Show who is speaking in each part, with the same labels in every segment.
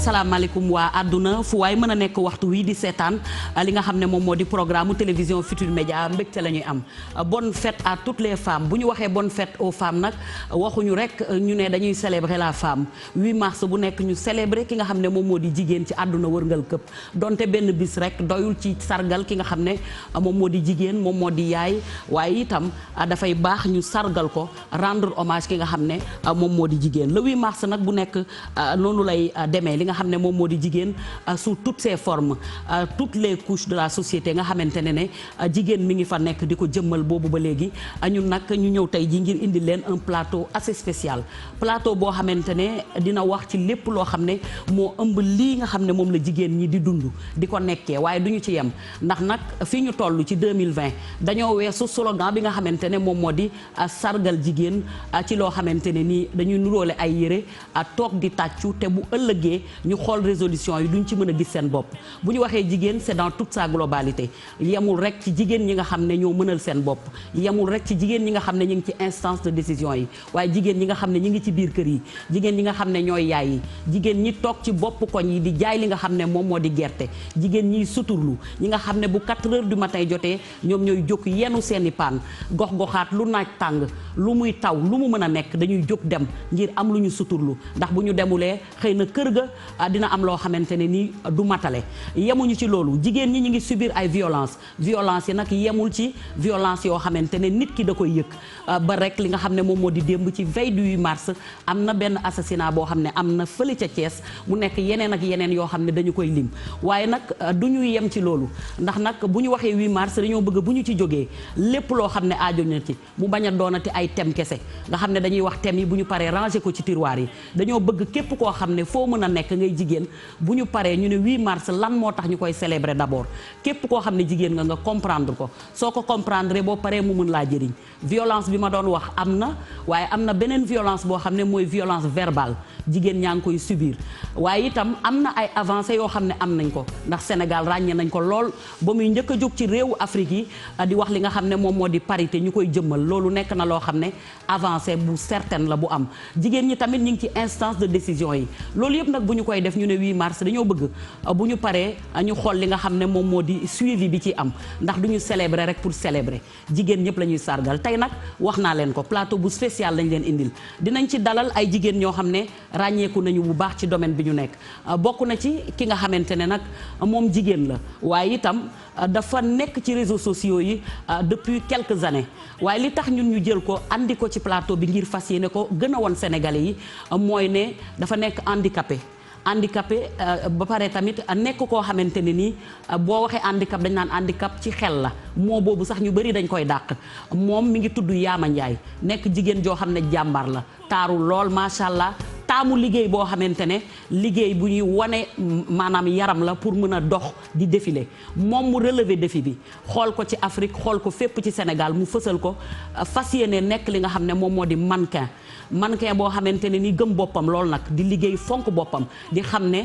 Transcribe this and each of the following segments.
Speaker 1: asalaamaaleykum waa àdduna fu waay mën a nekk waxtu wii di seetaan li nga xam ne moom moo di programme télévision Futurs Médias mbégte la ñuy am. Bonne fête à toutes les femmes bu ñu waxee bonne fête aux femmes nag waxuñu rek ñu ne dañuy célébrer la femme 8 mars bu nekk ñu célébrer ki nga xam ne moom moo di jigéen ci àdduna wërngal këpp donte benn bis rek doyul ci sargal ki nga xam ne moom moo di jigéen moom moo di yaay waaye itam dafay baax ñu sargal ko rendre hommage ki nga xam ne moom moo di jigéen le 8 mars nag bu nekk noonu lay demee li nga xam ne moom moo di jigéen sous toutes ses formes toutes les couches de la société nga xamante ne jigéen mi ngi fa nekk di ko jëmmal boobu ba léegi ñun nag ñu ñëw tey ji ngir indi leen un plateau assez spécial plateau boo xamante ne dina wax ci lépp loo xam ne moo ëmb lii nga xam ne moom la jigéen ñi di dund di ko nekkee waaye du ñu ci yem ndax nag fii ñu toll ci 2020 dañoo weesu slogan bi nga xamante ne moom moo di sargal jigéen ci loo xamante ne nii dañuy nuróole ay yére toog di tàccu te bu ëllëgee ñu xool résolution yi duñ ci mën a gis seen bopp bu ñu waxee jigéen c'est dans toute sa globalité yemul rek ci jigéen ñi nga xam ne ñoo mënal seen bopp yemul rek ci jigéen ñi nga xam ne ñu ngi ci instance de décision yi waaye jigéen ñi nga xam ne ñu ngi ci biir kër yi jigéen ñi nga xam ne ñooy yaay yi jigéen ñi toog ci bopp koñ yi di jaay li nga xam ne moom moo di gerte jigéen ñiy suturlu ñi nga xam ne bu 4 heures du matin jotee ñoom ñooy jóg yenu seeni paan gox-goxaat lu naaj tàng lu muy taw lu mu mën a nekk dañuy jóg dem ngir am lu ñu suturlu ndax bu ñu demulee xëy na kër ga dina am loo xamante ne nii du matale yemuñu ci loolu jigéen ñi ñu ngi subir ay violence yi nag yemul ci violence yoo xamante ne nit ki da koy yëg ba rek li nga xam ne moom moo di démb ci veille du 8 mars am na benn assassinat boo xam ne am na fële ca Thiès mu nekk yeneen ak yeneen yoo xam ne dañu koy lim waaye nag du ñu yem ci loolu ndax nag bu ñu waxee 8 mars dañoo bëgg bu ñu ci jógee lépp loo xam ne aajo na ci mu bañ a doonati ay thème kese nga xam ne dañuy wax thème yi bu ñu paree ranger ko ci tiroir yi dañoo bëgg képp koo xam ne foo mën a nekk ngay jigéen bu ñu paree ñu ne 8 mars lan moo tax ñu koy célébrer d'abord képp koo xam ne jigéen nga comprendre ko soo ko comprendre boo paree mu mën laa jëriñ violence bi ma doon wax am na waaye am na beneen violence boo xam ne mooy violence verbale jigéen ñaa ngi koy subir waaye itam am na ay avancées yoo xam ne am nañ ko ndax Sénégal ràññee nañ ko lool ba muy njëkk a jóg ci réewu Afrique yi di wax li nga xam ne moom moo di parité ñu koy jëmmal loolu nekk na loo xam ne avancée bu certaine la bu am jigéen ñi tamit ñu ngi ci instance de décision yi loolu yëpp nag bu ñu koy def ñu ne 8 mars dañoo bëgg bu ñu paree ñu xool li nga xam ne moom moo di suivi bi ci am ndax du ñu célébrer rek pour célébrer jigéen ñëpp la ñuy sargal tey nag wax naa leen ko plateau bu spécial lañ leen indil dinañ ci dalal ay jigéen ñoo xam ne ràññeeku nañu bu baax ci domaine bi ñu nekk bokk na ci ki nga xamante ne nag moom jigéen la waaye itam dafa nekk ci réseaux sociaux yi depuis quelques années waaye li tax ñun ñu jël ko andi ko ci plateau bi ngir fas yéene ko gën a won Sénégalais yi mooy ne dafa nekk handicapé ba pare tamit nekk koo xamante ne nii boo waxee handicap dañ naan handicap ci xel la moo boobu sax ñu bëri dañ koy dàq moom mi ngi tudd Yaama Ndiaye nekk jigéen joo xam ne jàmbar la taaru lool macha allah taamu liggéey boo xamante ne liggéey bu ñuy wane maanaam yaram la pour mën a dox di défiler moom mu relever défi bi xool ko ci Afrique xool ko fépp ci Sénégal mu fësal ko fas yéene nekk li nga xam ne moom moo di mannequin boo xamante ne ni gëm boppam lool nag di liggéey fonk boppam di xam ne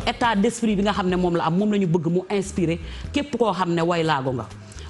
Speaker 1: état d'esprit bi nga xam ne moom la am moom la ñu bëgg mu inspiré képp koo xam ne way laago nga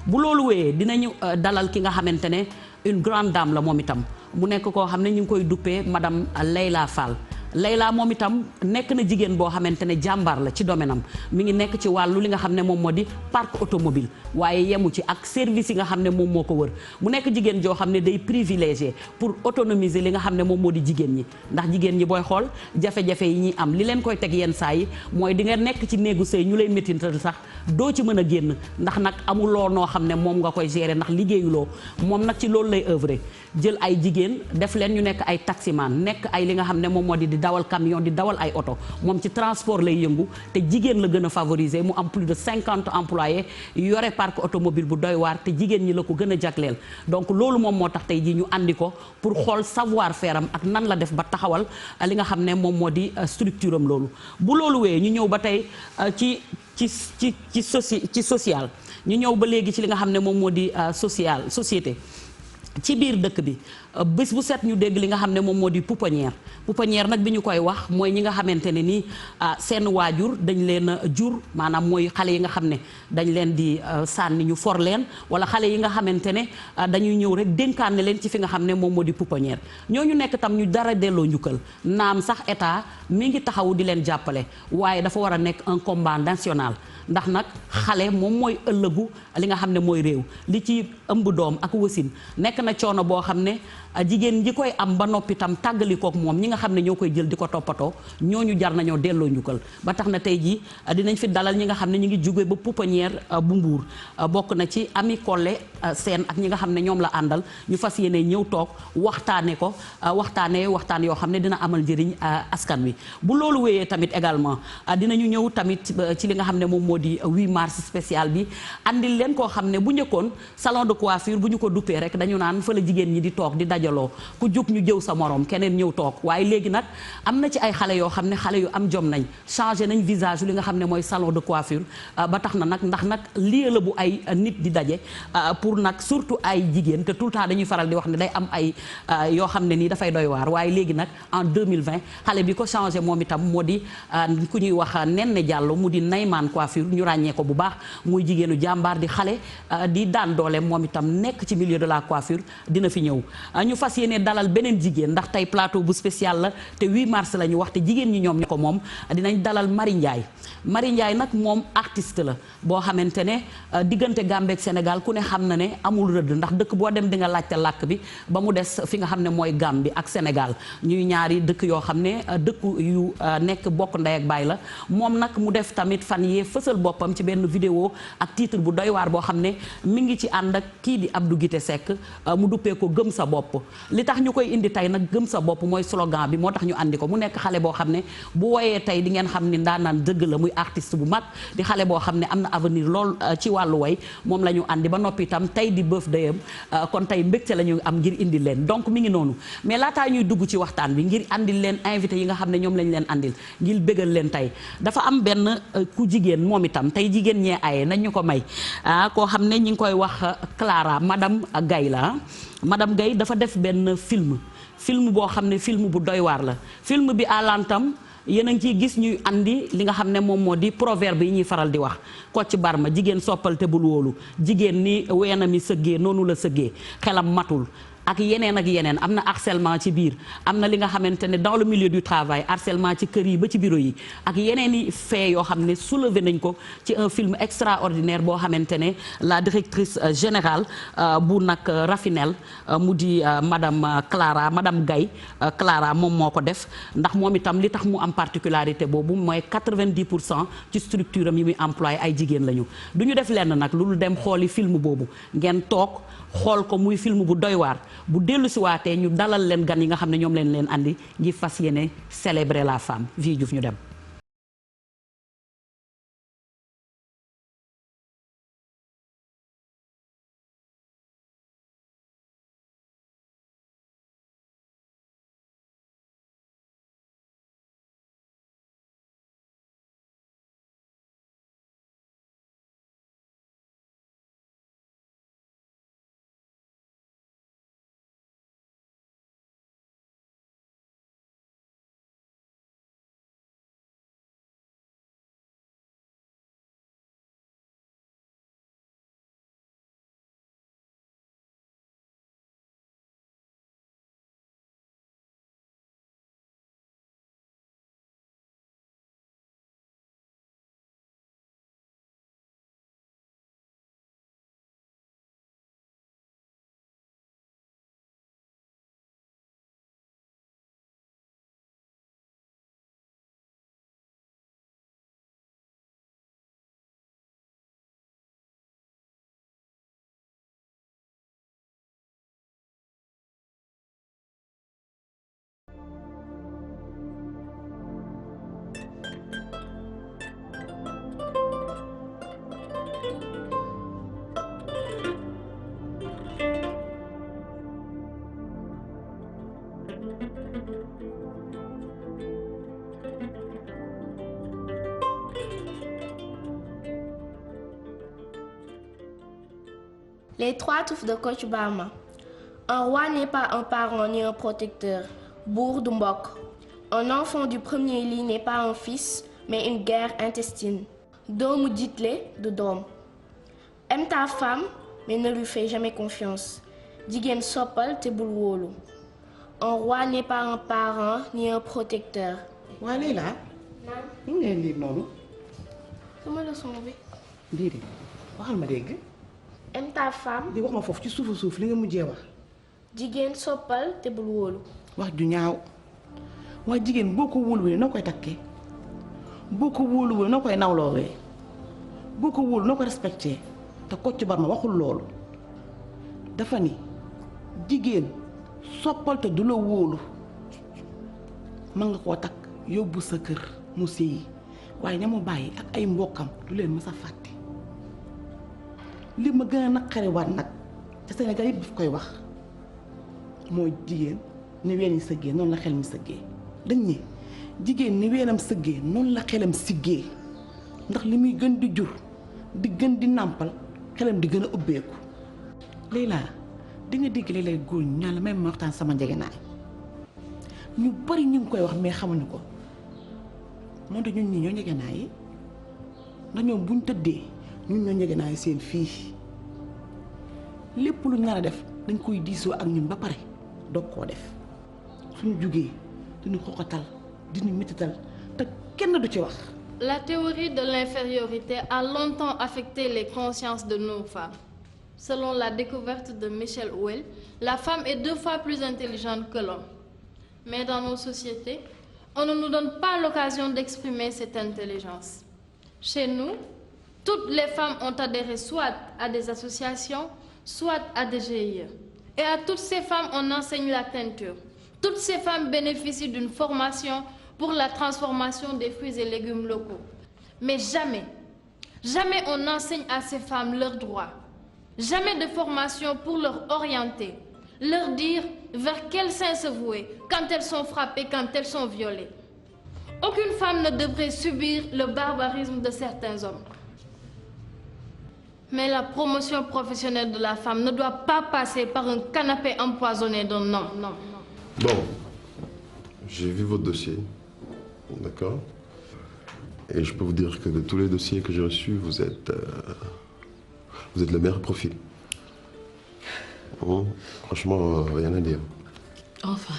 Speaker 1: bu loolu wéyee dinañu dalal ki nga xamante ne une grande dame la moom itam mu nekk koo xam ne ñu ngi koy duppee madame Leila Fall Leila moom itam nekk na jigéen boo xamante ne jàmbaar la ci domaine am mi ngi nekk ci wàllu li nga xam ne moom moo di parc automobile waaye yemu ci ak service yi nga xam ne moom moo ko wër mu nekk jigéen joo xam ne day privilégié pour autonomiser li nga xam ne moom moo di jigéen ñi ndax jigéen ñi booy xool jafe-jafe yi ñuy am li leen koy teg yenn saa yi mooy di nga nekk ci néegu sëy ñu lay méttital sax doo ci mën a génn ndax nag amuloo noo xam ne moom nga koy gérer ndax liggéeyuloo moom nag ci loolu lay œuvrer jël ay jigéen def leen ñu nekk ay taximan nekk ay li nga xam ne moom moo di dawal camion di dawal ay oto moom ci transport lay yëngu te jigéen la gën a favoriser mu am plus de 50 employés yore parc automobile bu doy waar te jigéen ñi la ko gën a jagleel donc loolu moom moo tax tey jii ñu andi ko pour xool savoir faire am ak nan la def ba taxawal li nga xam ne moom moo di structure am loolu bu loolu wee ñu ñëw ba tey ci social ñu ñëw ba léegi ci li nga xam ne moom moo di société ci biir dëkk bi bés bu set ñu dégg li nga xam ne moom moo di pouponnière nag bi ñu koy wax mooy ñi nga xamante ne nii seen waajur dañ leen a jur maanaam mooy xale yi nga xam ne dañ leen di sànni ñu for leen wala xale yi nga xamante ne dañuy ñëw rek dénkaane leen ci fi nga xam ne moom moo di pouponnière ñooñu nekk tam ñu dara delloo njukkal naam sax état mi ngi taxawu di leen jàppale waaye dafa war a nekk un combat national ndax nag xale moom mooy ëllëgu li nga xam ne mooy réew li ci ëmb doom ak wasin nekk na coono boo xam ne jigéen ñi koy am ba noppi tam tàggalikook moom ñi nga xam ne ñoo koy jël di ko toppatoo ñooñu jar nañoo delloo njukkal ba tax na tey jii dinañ fi dalal ñi nga xam ne ñu ngi jóge ba pouponnière bu Mbuur bokk na ci Ami Collé Sène ak ñi nga xam ne ñoom la àndal ñu fas yéene ñëw toog waxtaane ko waxtaan yoo xam ne dina amal njëriñ askan wi bu loolu wéyee tamit également dinañu ñëw tamit ci li nga xam ne moom moo di 8 mars spécial bi andil leen koo xam ne bu njëkkoon salon de coiffure bu ñu ko duppee rek dañu naan fa la jigéen ñi di toog di dajaloo ku jug ñu jëw sa morom keneen ñëw toog waaye léegi nag am na ci ay xale yoo xam ne xale yu am jom nañ changé nañ visage li nga xam ne mooy salon de coiffure ba tax na nag ndax nag lieu la bu ay nit di daje pour nag surtout ay jigéen te tout le temps dañuy faral di wax ne day am ay yoo xam ne nii dafay doy waar waaye léegi nag en 2020 xale bi ko changé moom itam moo di ku ñuy wax Nene Diallo mu di Nayman coiffure ñu ràññee ko bu baax muy jigéenu jàmbaar di xale di daan doole moom itam nekk ci milieu de la coiffure dina fi ñëw ñu fas yéene dalal beneen jigéen ndax tey plateau bu spécial la te 8 mars la ñu wax te jigéen ñi ñoom ne ko moom dinañ dalal Marie Ndiaye Marie Ndiaye nag moom artiste la boo xamante ne diggante Gambie ak Sénégal ku ne xam na ne amul rëdd ndax dëkk boo dem di nga laajte làkk bi ba mu des fi nga xam ne mooy Gambie ak Sénégal ñuy ñaari dëkk yoo xam ne dëkk yu nekk bokk ndey ak baay la moom nag mu def tamit fan yee fësal boppam ci benn vidéo ak titre bu doy waar boo xam ne mi ngi ci ànd ak kii di Abdou Guité Seck mu duppee ko gëm sa bopp li tax ñu koy indi tey nag gëm sa bopp mooy slogan bi moo tax ñu andi ko mu nekk xale boo xam ne bu woyee tey di ngeen xam ni ndaanaan dëgg la muy artiste bu mag di xale boo xam ne am na avenir lool ci wàllu way moom la ñu andi ba noppi itam tey di birthday am kon tey mbégte la ñu am ngir indi leen donc mi ngi noonu mais laataa ñuy dugg ci waxtaan bi ngir andil leen invité yi nga xam ne ñoom lañ leen andil ngir bégal leen tey dafa am benn ku jigéen moom itam tey jigéen ñee aye nañ ñu ko may koo xam ne ñi ngi koy wax Clara madame Gaye la madame Gaye dafa def benn film boo xam ne film bu doy waar la film bi àlantam yéen a ngi ciy gis ñuy andi li nga xam ne moom moo di proverbe yi ñuy faral di wax Kocc Barma jigéen soppal te bul wóolu jigéen ni weena mi sëggee noonu la sëggee xelam matul ak yeneen am na harcèlement ci biir am na li nga xamante ne dans le milieu du travail harcèlement ci kër yi ba ci bureau yi ak yeneen i fait yoo xam ne soulevé nañ ko ci un film extraordinaire boo xamante ne la directrice générale bu nag Rafinel mu di madame Gaye Clara moom moo ko def ndax moom itam li tax mu am particularité boobu mooy 90% ci structure am yi muy employé ay jigéen lañu du ñu def lenn nag lu dem xooli film boobu ngeen toog xool ko muy film bu doy waar bu dellu si waatee ñu dalal leen gan yi nga xam ne ñoom leen andi ngi fas yéene célébrer la femme vie Diouf ñu dem.
Speaker 2: Les trois touffes de Kocc Barma. Un roi n'est pas un parent ni un protecteur. Bour du mbok. Un enfant du premier lit n'est pas un fils, mais une guerre intestine. Doomu jiitle du doom. Aime ta femme, mais ne lui fais jamais confiance. Jigéen soppal te bul wóolu. Un roi n'est pas un parent ni un protecteur.
Speaker 3: waa Leila. ñu ngi leen lire noonu.
Speaker 2: sama leçon bi.
Speaker 3: déedéet waxal ma dégg.
Speaker 2: Aime ta femme.
Speaker 3: di wax ma foofu ci suufu suuf li nga mujjee wax.
Speaker 2: Jigéen soppal te bul wóolu.
Speaker 3: wax ju ñaaw waaye jigéen boo ko wóoluwee noo koy takkee boo ko wóoluwee noo koy nawloowee boo ko wóolu noo ko respecté te Kocc Barma waxul loolu dafa ni jigéen soppal te du la wóolu mën nga koo takk yóbbu sa kër mu séyi waaye ña mu bàyyi ak ay mbokkam du leen mës a fàtte li ma gën a naqari waat nag te Sénégal yëpp daf koy wax mooy jigéen ni ween yi sëggee noonu la xel mi sëggee dañ ne jigéen ni weenam sëggee noonu la xelam siggee ndax li muy gën di jur di gën di nàmpal xelam di gën a ubbeeku Leila di nga dégg léeg-léeg góor ñi ñaan la may ma waxtaan sama njegenaay ñu bari ñu ngi koy wax mais xamuñu ko moo tax ñun ñi ñoo njegenaay yi ndax ñoom buñ tëddee ñun ñoo njegenaay seen fii lépp lu nar a def dañ koy diisoo ak ñun ba pare doog koo def suñu jugee diñu xoxatal diñu métital te kenn du ci wax.
Speaker 4: La théorie de l'infériorité a longtemps affecté les consciences de nos femmes. Selon la découverte de Michel Houellebecq, la femme est 2 fois plus intelligente que l'homme. Mais dans nos sociétés, on ne nous donne pas l'occasion d'exprimer cette intelligence. Chez nous, toutes les femmes ont adhéré soit à des associations, soit à des GIE. Et à toutes ces femmes, on enseigne la teinture. Toutes ces femmes bénéficient d'une formation pour la transformation des fruits et légumes locaux. Mais jamais, jamais on enseigne à ces femmes leurs droits. Jamais de formation pour leur orienter, leur dire vers quel sein se vouer quand elles sont frappées, quand elles sont violées. Aucune femme ne devrait subir le barbarisme de certains hommes. Mais la promotion professionnelle de la femme ne doit pas passer par un canapé empoisonné d'un homme. Non, non.
Speaker 5: Bon, j'ai vu votre dossier, d'accord? Et je peux vous dire que de tous les dossiers que j'ai reçus, vous êtes le meilleur profil. Bon, franchement, rien à dire.
Speaker 6: Enfin,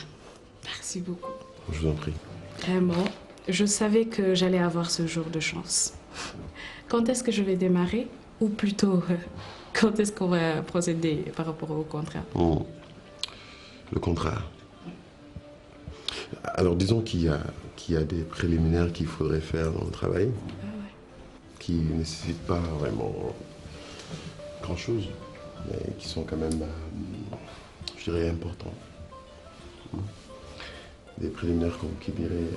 Speaker 6: merci beaucoup.
Speaker 5: Je vous en prie.
Speaker 6: Vraiment, je savais que j'allais avoir ce jour de chance. Quand est-ce que je vais démarrer? Ou plutôt, quand est-ce qu'on va procéder par rapport au contrat?
Speaker 5: Le contrat. Alors disons qu'il y a des préliminaires qu'il faudrait faire dans le travail, qui ne nécessitent pas vraiment grand-chose, mais qui sont quand même, je dirais, importants. Des préliminaires qui diraient,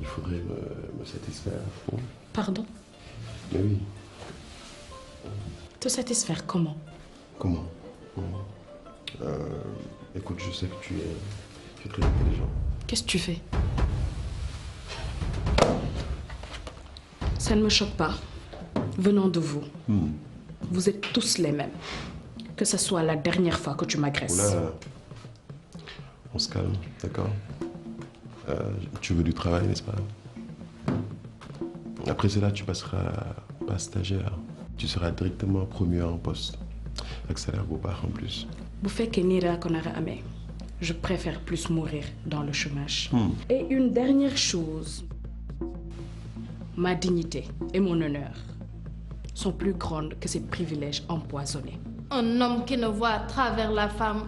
Speaker 5: il faudrait me satisfaire.
Speaker 6: Pardon?
Speaker 5: Mais oui.
Speaker 6: Te satisfaire comment?
Speaker 5: Comment? Écoute, je sais que tu es très intelligent.
Speaker 6: Qu'est-ce que tu fais? Ça ne me choque pas, venant de vous. Vous êtes tous les mêmes. Que ce soit la dernière fois que tu m'agresses.
Speaker 5: Oula, on se calme, d'accord? Tu veux du travail, n'est-ce pas? Après cela, tu passeras pas stagiaire. Tu seras directement promu en poste. Avec salaire beau part en plus.
Speaker 6: Vous faites que Nira Konara Ame. Je préfère plus mourir dans le chômage. Et une dernière chose. Ma dignité et mon honneur sont plus grandes que ces privilèges empoisonnés.
Speaker 4: Un homme qui ne voit à travers la femme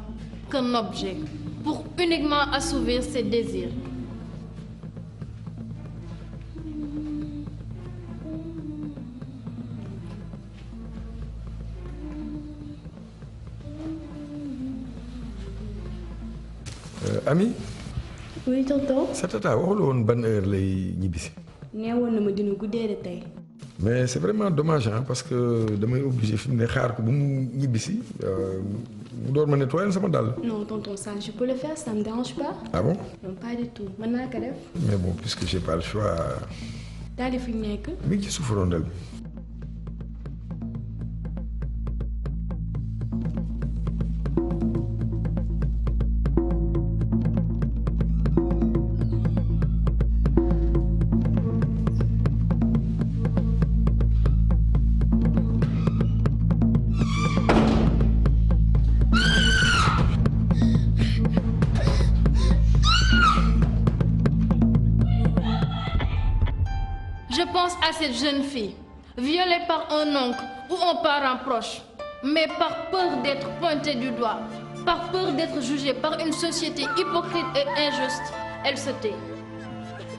Speaker 4: qu'un objet pour uniquement assouvir ses désirs.
Speaker 7: Ami.
Speaker 2: Oui, tonton.
Speaker 7: Sa tata waxul woon ban heure lay ñibbisi.
Speaker 2: nee woon na ma dina guddee de tey.
Speaker 7: Mais c'est vraiment dommage hein, parce que damay obligé fi mu ne xaar ko bu mu ñibbisi mu door ma nettoyer sama dàll.
Speaker 2: Non, tonton, ça, je peux le faire, ça me dérange pas.
Speaker 7: Ah bon?
Speaker 2: Non, pas du tout. Mën naa ko def.
Speaker 7: Mais bon, puisque j'ai pas le choix.
Speaker 2: daal di fi nekk.
Speaker 7: Mi ngi ci suufu rondel bi.
Speaker 4: à cette jeune fille, violée par un oncle ou un parent proche, mais par peur d'être pointée du doigt, par peur d'être jugée par une société hypocrite et injuste, elle se tait.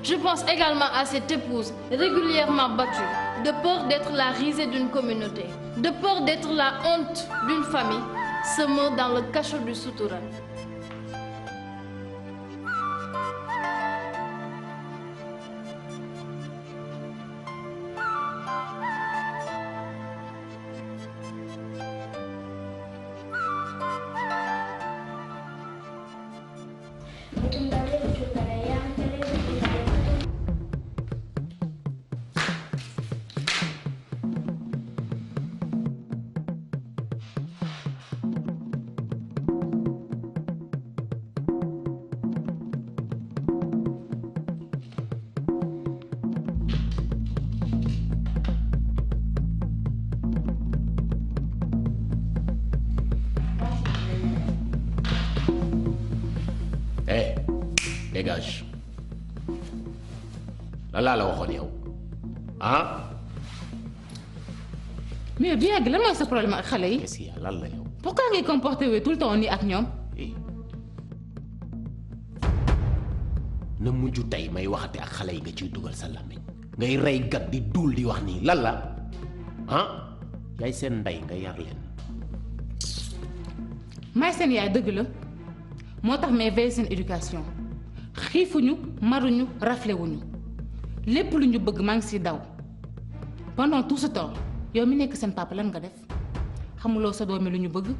Speaker 4: Je pense également à cette épouse régulièrement battue, de peur d'être la risée d'une communauté, de peur d'être la honte d'une famille, se meurt dans le cachot du Soutoura.
Speaker 8: Dégage. Là, la waxoon yow ah.
Speaker 9: mais bien lan mooy sa problème ak xale yi.
Speaker 8: qu'est-ce qu'il y a lan la yow.
Speaker 9: pourquoi ngay comporté wu tout le temps nii ak ñoom.
Speaker 8: na mujj tey may waxate ak xale yi nga ciy dugal sa làmmiñ ngay rey gat di duul di wax nii lan la ah yaay seen ndey nga yar leen.
Speaker 9: may seen yaay dëgg la moo tax may veiller seen éducation. xiifuñu maruñu raflewuñu lépp lu ñu bëgg maa ngi si daw pendant tout ce temps yow mi nekk seen papa lan nga def xamuloo sa doomi lu ñu bëgg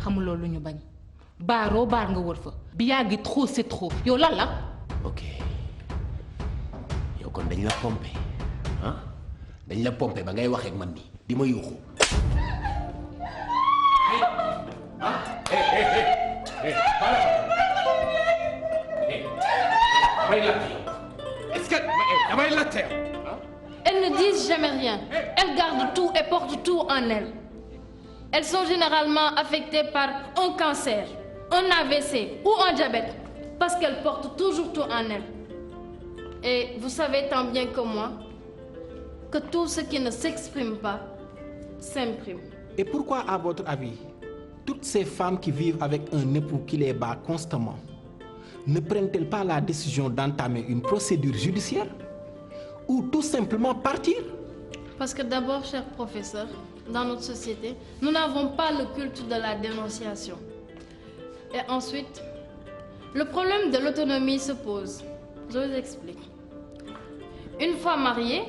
Speaker 9: xamuloo lu ñu bañ baaroo baar nga wër fa bi yàggi trop c'est trop yow lan la.
Speaker 8: ok yow kon dañ la pompé ah dañ la pompé ba ngay waxee ak man nii di ma yuuxu.
Speaker 4: Elles ne disent jamais rien. Elles gardent tout et portent tout en elles. Elles sont généralement affectées par un cancer, un AVC ou un diabète parce qu'elles portent toujours tout en elles. Et vous savez tant bien que moi que tout ce qui ne s'exprime pas s'imprime.
Speaker 10: Et pourquoi, à votre avis, toutes ces femmes qui vivent avec un époux qui les bat constamment ne prennent-elles pas la décision d'entamer une procédure judiciaire ou tout simplement partir?
Speaker 4: Parce que d'abord, cher professeur, dans notre société, nous n'avons pas le culte de la dénonciation. Et ensuite, le problème de l'autonomie se pose. Je vous explique. Une fois mariée,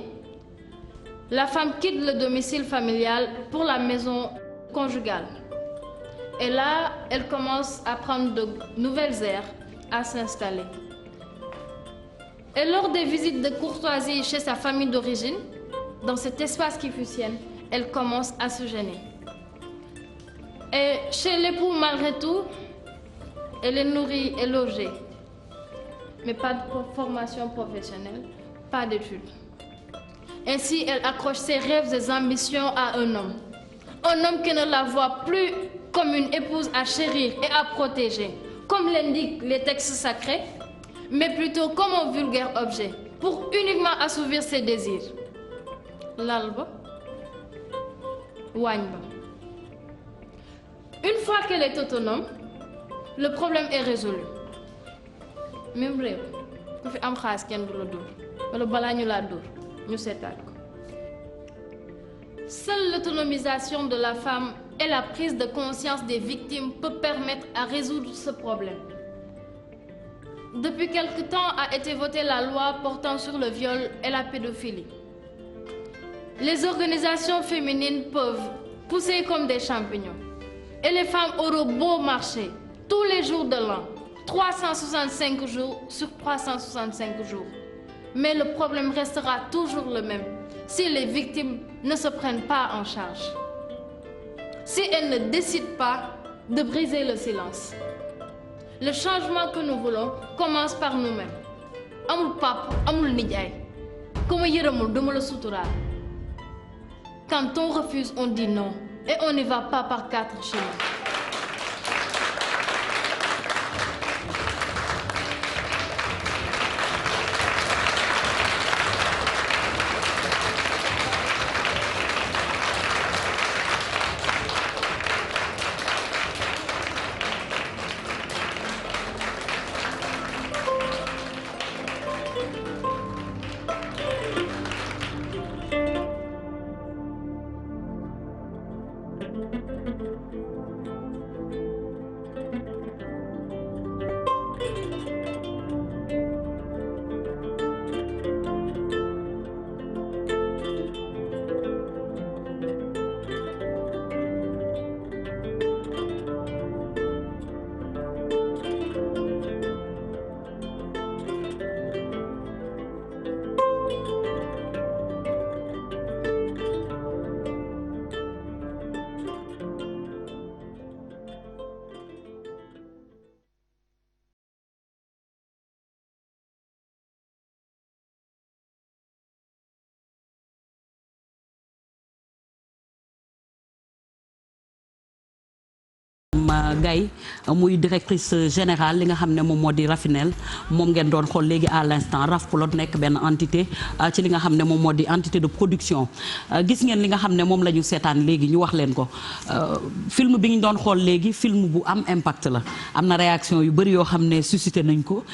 Speaker 4: la femme quitte le domicile familial pour la maison conjugale. Et là, elle commence à prendre de nouvelles aires, à s'installer. Et lors des visites de courtoisie chez sa famille d'origine, dans cet espace qui fusionne, elle commence à se gêner. Et chez l'époux, malgré tout, elle est nourrie et logée. Mais pas de formation professionnelle, pas d'études. Ainsi, elle accroche ses rêves et ambitions à un homme. Un homme qui ne la voit plus comme une épouse à chérir et à protéger, comme l'indiquent les textes sacrés, mais plutôt comme un vulgaire objet, pour uniquement assouvir ses désirs. L'alba, Wanyba. Une fois qu'elle est autonome, le problème est résolu. Même rêve, ku fi am xaas kenn du la dóor wala balaa ñu laa dóor ñu seetaat ko. Seule l'autonomisation de la femme et la prise de conscience des victimes peut permettre à résoudre ce problème. Depuis quelque temps a été votée la loi portant sur le viol et la pédophilie. Les organisations féminines peuvent pousser comme des champignons. Et les femmes auront beau marcher tous les jours de l'an, 365 jours sur 365 jours. Mais le problème restera toujours le même si les victimes ne se prennent pas en charge. Si elles ne décident pas de briser le silence. Le changement que nous voulons commence par nous-mêmes. Amul pap, amul nijaay. Kuma yërëmul duma la suturaal. Quand on refuse, on dit non. Et on n'y va pas par 4 chemins.
Speaker 1: Gaye muy directrice générale li nga xam ne moom moo di Rafinel moom ngeen doon xool léegi à l'instant Rafplot nekk benn entité ci li nga xam ne moom moo di entité de production gis ngeen li nga xam ne moom la ñu seetaan léegi ñu wax leen ko film bi ñu doon xool léegi film bu am impact la am na réaction yu bëri yoo xam ne suscité nañ ko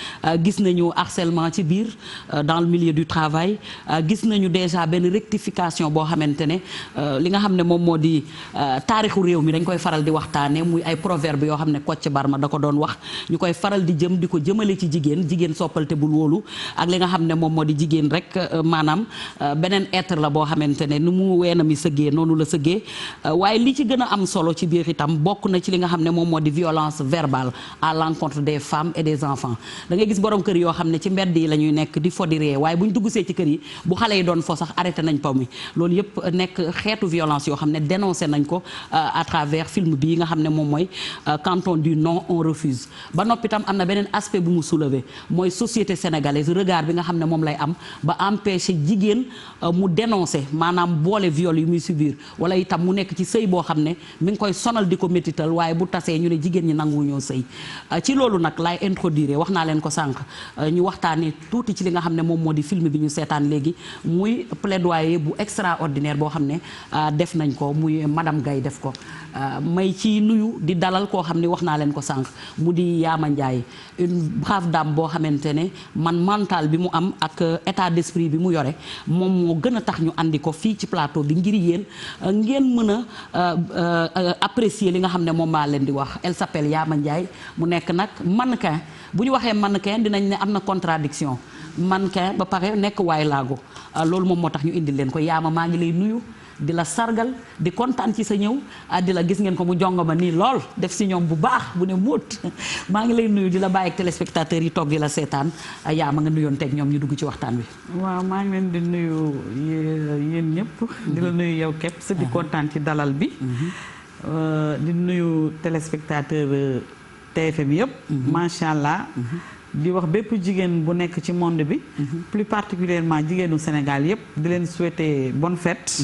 Speaker 1: gis nañu harcèlement ci biir dans le milieu du travail gis nañu déjà benn rectification boo xamante ne li nga xam ne moom moo di taarixu réew mi dañ koy faral di waxtaane muy ay proverbe yoo xam ne Kocc Barma da ko doon wax ñu koy faral di ko jëmale ci jigéen soppalte bul wóolu ak li nga xam ne moom moo di jigéen rek maanaam beneen être la boo xamante ne nu mu weena mi sëggee noonu la sëggee waaye li ci gën a am solo ci biir itam bokk na ci li nga xam ne moom moo di violence verbale à l'encontre des femmes et des enfants da ngay gis borom kër yoo xam ne ci mbedd yi la ñuy nekk di fo di ree waaye bu ñu dugg see ci kër yi bu xale yi doon fo sax arrêté nañ paw mi loolu yëpp nekk xeetu violence yoo xam ne dénoncé nañ ko à travers film bii nga xam ne moom mooy quand on dit non on refuse ba noppi tam am na beneen aspect bu mu soulever mooy société sénégalaise regard bi nga xam ne moom lay am ba empêcher jigéen mu dénoncer maanaam boole viol yu muy subir wala itam mu nekk ci sëy boo xam ne mi ngi koy sonal di ko métital waaye bu tasee ñu ne jigéen ñi nangu ñoo sëy ci loolu nag laay introduire wax naa leen ko sànq ñu waxtaanee tuuti ci li nga xam ne moom moo di film bi ñu seetaan léegi muy plaidoyer bu extraordinaire boo xam ne def nañ ko muy madame Gaye def ko may ci nuyu di dalal koo xam ne wax naa leen ko sànq mu di Yaama Ndiaye une brave dame boo xamante ne man mental bi mu am ak état d'esprit bi mu yore moom moo gën a tax ñu andi ko fii ci plateau bi ngir yéen ngeen mën a apprécier li nga xam ne moom maa leen di wax elle s'appelle Yaama Ndiaye mu nekk nag mannequin bu ñu waxee mannequin dinañ ne am na contradiction mannequin ba pare nekk waay laago loolu moom moo tax ñu indil leen ko Yaama maa ngi lay nuyu di la sargal di kontaan ci sa ñëw di la gis ngeen ko mu jongoma nii lool def si ñoom bu baax bu ne móot maa ngi lay nuyu di la bàyyi ak téléspectateurs yi toog di la seetaan yaa ma nga nuyoon teg ñoom ñu dugg ci waxtaan wi.
Speaker 3: waaw maa ngi leen di nuyu yéen ñëpp. di la nuyu yow képp sa di kontaan ci dalal bi. di nuyu téléspectateur TFM yëpp. macha allah. di wax bépp jigéen bu nekk ci monde bi. plus particulièrement jigéenu Sénégal yëpp di leen souhaiter bonne fête.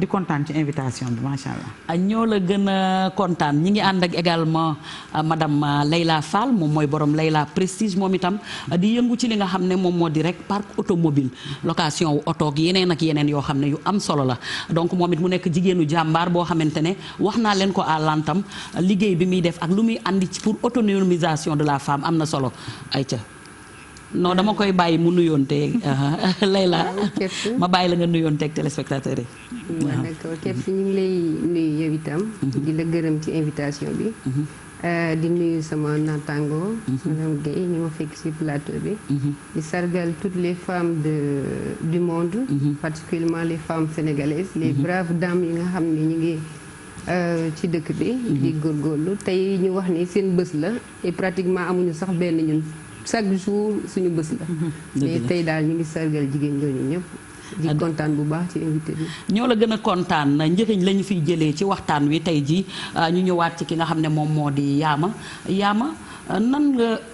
Speaker 3: di kontaan ci invitation bi macha allah.
Speaker 1: ñoo la gën a kontaan ñi ngi ànd ak également madame Layla Fall moom mooy borom Layla Prestige moom itam di yëngu ci li nga xam ne moom moo di rek parc automobile location wu oto ak yeneen yoo xam ne yu am solo la donc moom it mu nekk jigéenu jàmbaar boo xamante ne wax naa leen ko à l'antam liggéey bi muy def ak lu muy andi ci pour autonomisation de la femme am na solo ayca. non dama koy bàyyi mu nuyoonteeg Layla ma bàyyi la nga nuyoonteeg téléspectateurs yi.
Speaker 11: waaw d'accord képp si ñu ngi lay nuyu yow itam. di la gërëm ci invitation bi. di nuyu sama naataango. madame Gaye ñu ma fekk ci plateau bi. di sargal toutes les femmes du monde. particulièrement les femmes sénégalaises. les braves dames yi nga xam ne ñu ngi ci dëkk bi. di góorgóorlu tey ñu wax ni seen bés la et pratiquement amuñu sax benn ñun. chaque jour suñu bés la. mais tey daal ñu ngi sargal jigéen ñooñu ñëpp. di kontaan bu baax ci invité bi.
Speaker 1: ñoo la gën a kontaan njëriñ la ñu fiy jëlee ci waxtaan wi tey jii ñu ñëwaat ci ki nga xam ne moom moo di Yaama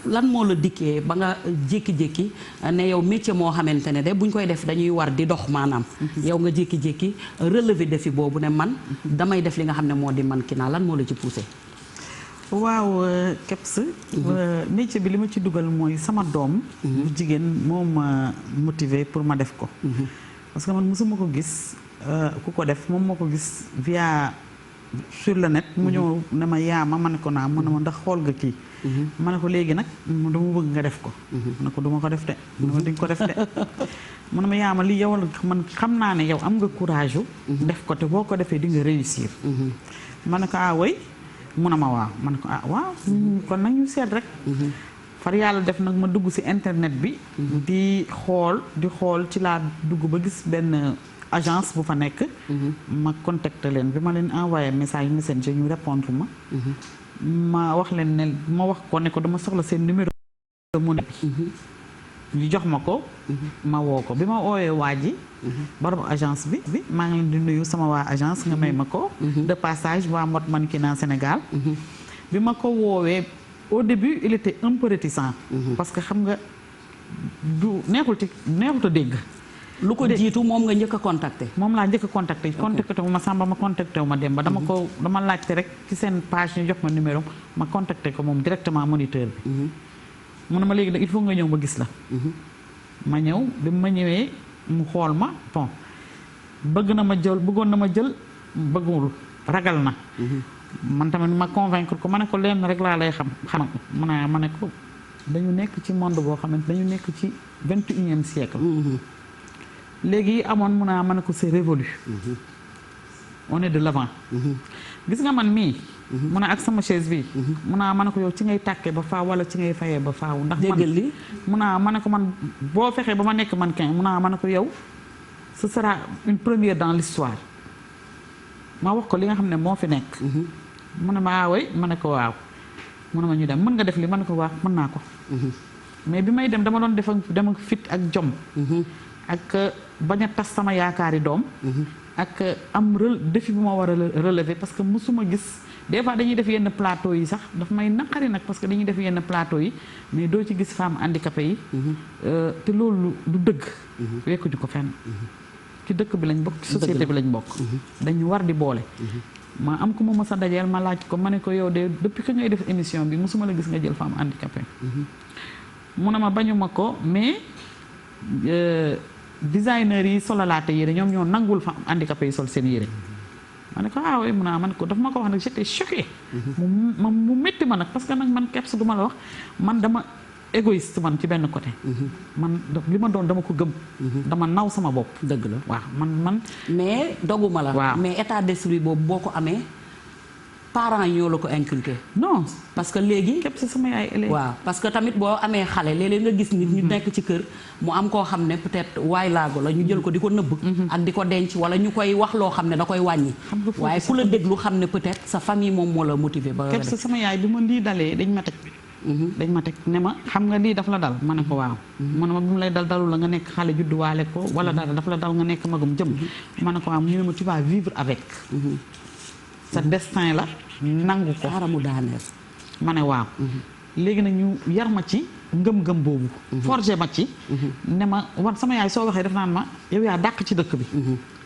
Speaker 1: lan moo la dikkee ba nga jékki-jékki ne yow métier moo xamante ne de buñ koy def dañuy war di dox maanaam. yow nga jékki-jékki relever défi boobu ne man damay def li nga xam ne moo di mannequinat lan moo la ci poussé.
Speaker 3: waaw Kebs métier bi li ma ci dugal mooy sama doom bu jigéen moo ma motivé pour ma def ko parce que man mosuma ko gis ku ko def moom moo ko gis via sur le net mu ñëw ne ma yaama ma ne ko naa mu ne ma ndax xool nga kii ma ne ko léegi nag dama bëgg nga def ko ma ne ko duma ko def de mu ne ma di nga ko def de mu ne ma yaama lii yow man xam naa ne yow am nga courage yu def ko te boo ko defee di nga réussir ma ne ko ah way mu ne ma waaw ma ne ko ah waaw kon nag ñu seet rek far yàlla def nag ma dugg ci internet bi di xool ci laa dugg ba gis benn agence bu fa nekk ma contacté leen bi ma leen envoyé message messenger ñu répondre ma wax leen ne ma wax ko ne ko dama soxla seen numéro monnaie bi ñu jox ma ko ma woo ko bi ma woowee waa ji borom agence bi maa ngi leen di nuyu sama waa agence nga may ma ko de passage waa Mot Mannequinat Sénégal bi ma ko woowee au début il était un peu réticent parce que xam nga du neexut a dégg
Speaker 1: lu ko jiitu moom nga njëkk a contacté
Speaker 3: moom laa njëkk a contacté wu ma Samba ma contacté wu ma Demba dama laajte rek ci seen page ñu jox ma numéro ma contacté ko moom directement moniteur bi mu ne ma léegi nag il faut nga ñëw ma gis la ma ñëw bi ma ñëwee mu xool ma bon bëggoon na ma jël bëggul ragal na man tamit ma convaincre ko ma ne ko leen rek laa lay xam ma ne ko dañu nekk ci monde boo xamante dañu nekk ci 21e siècle léegi amoon mun naa mën a ko c'est révolu on est de l'avant gis nga man mii mun a ak sama chaise bi mun naa mën a ko yow ci ngay tàkkee ba faaw wala ci ngay fayee ba faaw ndax man li mun naa mën a ko man boo fexee ba ma nekk mannequin mun naa mën a ko yow ce sera une première dans l'histoire ma wax ko li nga xam ne moo fi nekk mu ne ma way ma ne ko waaw mu ne ma ñu dem mën nga def li ma ne ko waaw mën naa ko mais bi may dem dama doon dem ak fit ak jom ak bañ a tas sama yaakaari doom ak am défi bu ma war a relever parce que musuma gis des fois dañuy def yenn plateau yi sax daf may naqari nag parce que dañuy def yenn plateau yi mais doo ci gis femme handicapée yi te loolu du dëgg wekkuñu ko fenn ci dëkk bi lañ bokk ci société bi lañ bokk dañu war di boole ma am ku ma mës a dajeel ma laaj ko ma ne ko yow de depuis que ngay def émission bi musuma la gis nga jël femme handicapée mu ne ma bañuma ko mais designer yi solalaate yére ñoom ñoo nangul fa handicapé yi sol seen yére ma ne ko ah oui ma ne ko daf ma ko wax nag j'étais choqué mu métti ma nag parce que nag man keps du ma la wax man dama égoïste man ci benn côté man li ma doon dama ko gëm dama naw sama bopp
Speaker 1: dëgg la
Speaker 3: waaw man
Speaker 1: mais doguma la
Speaker 3: waaw
Speaker 1: mais état d'esprit boobu boo ko amee parents yi ñoo la ko inculqué
Speaker 3: non
Speaker 1: parce que léegi
Speaker 3: képp si sama yaay élève
Speaker 1: waaw parce que tamit boo amee xale léeg-léeg nga gis nit ñu nekk ci kër mu am koo xam ne peut-être waay laago la ñu jël ko di ko nëbb ak di ko denc wala ñu koy wax loo xam ne da koy wàññi waaye ku la déglu xam ne peut-être sa famille moom moo la motiver ba
Speaker 3: képp si sama yaay bi ma lii dalee dañ ma teg ne ma xam nga lii daf la dal ma ne ko waaw ma ne ma bi mu lay dalu la nga nekk xale judduwaale ko wala dara daf la dal nga nekk magum jëm ma ne ko waaw ñu ne ma tu vas vivre avec sa destin la nangu ko
Speaker 1: xaramu daaneel
Speaker 3: ma ne waaw léegi nag ñu yar ma ci ngëm-ngëm boobu forger ma ci ne ma wan sama yaay soo waxee daf naan ma yow yaa dàq ci dëkk bi